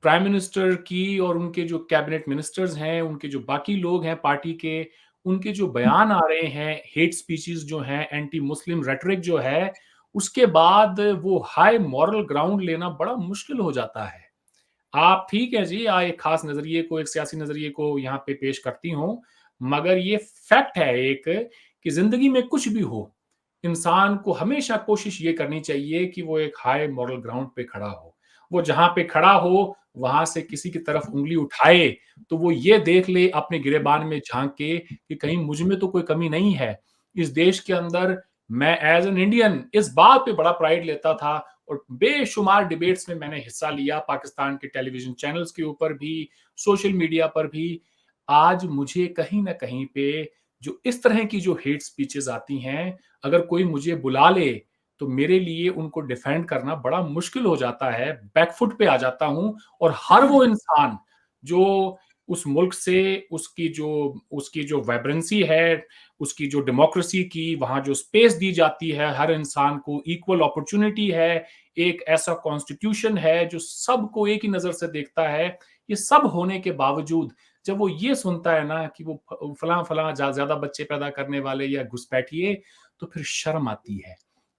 प्राइम मिनिस्टर की और उनके जो कैबिनेट मिनिस्टर्स हैं, उनके जो बाकी लोग हैं पार्टी के, उनके जो बयान आ रहे हैं, हेट स्पीचेस जो हैं, एंटी मुस्लिम रेटरिक जो है, उसके बाद वो हाई मॉरल ग्राउंड लेना बड़ा मुश्किल हो जाता है। आप ठीक है जी, एक खास नजरिए को, एक सियासी नजरिए को यहाँ पे पेश करती हूँ, मगर ये फैक्ट है एक कि जिंदगी में कुछ भी हो, इंसान को हमेशा कोशिश ये करनी चाहिए कि वो एक हाई मॉरल ग्राउंड पे खड़ा हो। वो जहां पे खड़ा हो, वहां से किसी की तरफ उंगली उठाए तो वो ये देख ले अपने गिरेबान में झांक के कि कहीं मुझ में तो कोई कमी नहीं है। इस देश के अंदर मैं एज एन इंडियन इस बात पे बड़ा प्राइड लेता था और बेशुमार डिबेट्स में मैंने हिस्सा लिया, पाकिस्तान के टेलीविजन चैनल्स के ऊपर भी, सोशल मीडिया पर भी। आज मुझे कहीं ना कहीं पे जो इस तरह की जो हेट स्पीचेस आती हैं, अगर कोई मुझे बुला ले तो मेरे लिए उनको डिफेंड करना बड़ा मुश्किल हो जाता है, बैकफुट पे आ जाता हूं। और हर वो इंसान जो उस मुल्क से उसकी जो वाइब्रेंसी है, उसकी जो डेमोक्रेसी की वहां जो स्पेस दी जाती है, हर इंसान को इक्वल अपॉर्चुनिटी है, एक ऐसा कॉन्स्टिट्यूशन है जो सबको एक ही नजर से देखता है, ये सब होने के बावजूद जब वो ये सुनता है ना कि वो फलां फलां ज्यादा बच्चे पैदा करने वाले या घुसपैठिए, तो फिर शर्म आती है।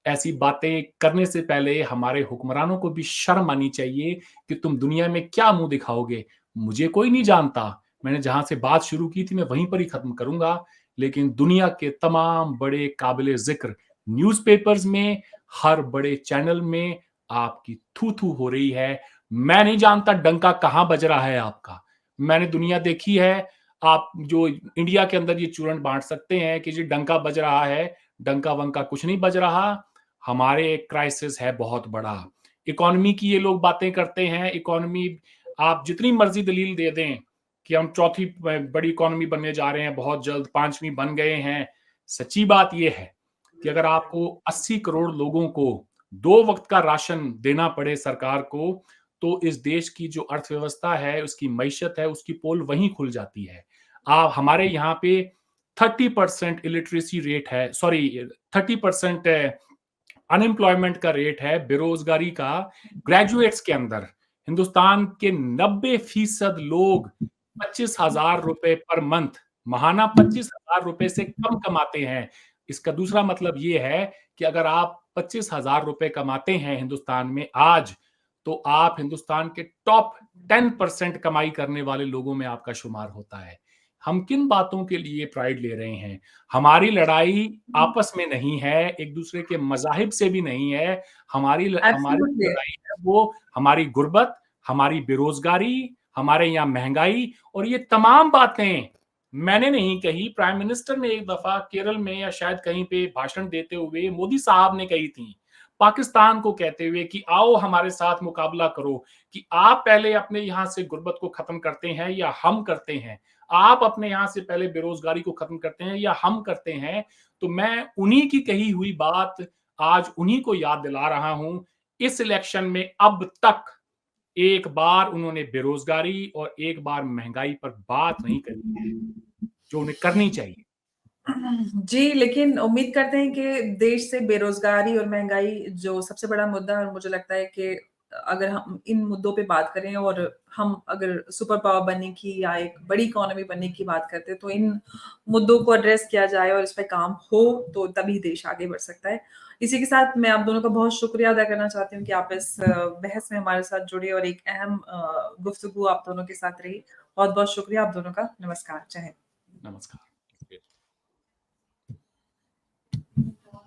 ऐसी बातें करने से पहले हमारे हुक्मरानों को भी शर्म आनी चाहिए कि तुम दुनिया में क्या मुंह दिखाओगे। मुझे कोई नहीं जानता, मैंने जहां से बात शुरू की थी मैं वहीं पर ही खत्म करूंगा, लेकिन दुनिया के तमाम बड़े काबिले जिक्र न्यूज़पेपर्स में, हर बड़े चैनल में आपकी थू थू हो रही है। मैं नहीं जानता डंका कहां बज रहा है आपका। मैंने दुनिया देखी है। आप जो इंडिया के अंदर ये चूरन बांट सकते हैं कि जी डंका बज रहा है, डंका वंका कुछ नहीं बज रहा। हमारे एक क्राइसिस है बहुत बड़ा। इकोनॉमी की ये लोग बातें करते हैं, इकोनॉमी आप जितनी मर्जी दलील दे दें कि हम चौथी बड़ी इकोनॉमी बनने जा रहे हैं बहुत जल्द, पांचवी बन गए हैं। सच्ची बात यह है कि अगर आपको 80 करोड़ लोगों को 2 वक्त का राशन देना पड़े सरकार को, तो इस देश की जो अर्थव्यवस्था है, उसकी मईशत है, उसकी पोल वहीं खुल जाती है। आप हमारे यहाँ पे 30% इलिटरेसी रेट है, सॉरी 30% अनएम्प्लॉयमेंट का रेट है, बेरोजगारी का ग्रेजुएट्स के अंदर। हिंदुस्तान के 90% लोग 25,000 रुपए पर मंथ, महाना 25,000 रुपए से कम कमाते हैं। इसका दूसरा मतलब ये है कि अगर आप 25,000 रुपए कमाते हैं हिंदुस्तान में आज, तो आप हिंदुस्तान के टॉप 10% कमाई करने वाले लोगों में आपका शुमार होता है। हम किन बातों के लिए प्राइड ले रहे हैं? हमारी लड़ाई आपस में नहीं है, एक दूसरे के मजाहिब से भी नहीं है। हमारी एब्सोल्युटली। लड़ाई है वो हमारी गुर्बत, हमारी बेरोजगारी, हमारे यहाँ महंगाई। और ये तमाम बातें मैंने नहीं कही, प्राइम मिनिस्टर ने एक दफा केरल में या शायद कहीं पे भाषण देते हुए मोदी साहब ने कही थी, पाकिस्तान को कहते हुए कि आओ हमारे साथ मुकाबला करो, कि आप पहले अपने यहां से गुर्बत को खत्म करते हैं या हम करते हैं, आप अपने यहां से पहले बेरोजगारी को खत्म करते हैं या हम करते हैं। तो मैं उन्हीं की कही हुई बात आज उन्हीं को याद दिला रहा हूं। इस इलेक्शन में अब तक एक बार उन्होंने बेरोजगारी और एक बार महंगाई पर बात नहीं करी है, जो उन्हें करनी चाहिए। जी, लेकिन उम्मीद करते हैं कि देश से बेरोज़गारी और महँगाई जो सबसे बड़ा मुद्दा है, और मुझे लगता है कि अगर हम इन मुद्दों पे बात करें और हम अगर सुपर पावर बनने की या एक बड़ी इकोनॉमी बनने की बात करते हैं, तो इन मुद्दों को एड्रेस किया जाए और इस पे काम हो, तो तभी देश आगे बढ़ सकता है। इसी के साथ मैं आप दोनों का बहुत शुक्रिया अदा करना चाहती हूँ कि आप इस बहस में हमारे साथ जुड़े और एक अहम गुफ्तगू आप दोनों के साथ रही। बहुत-बहुत शुक्रिया आप दोनों का। नमस्कार। जय हिंद। नमस्कार।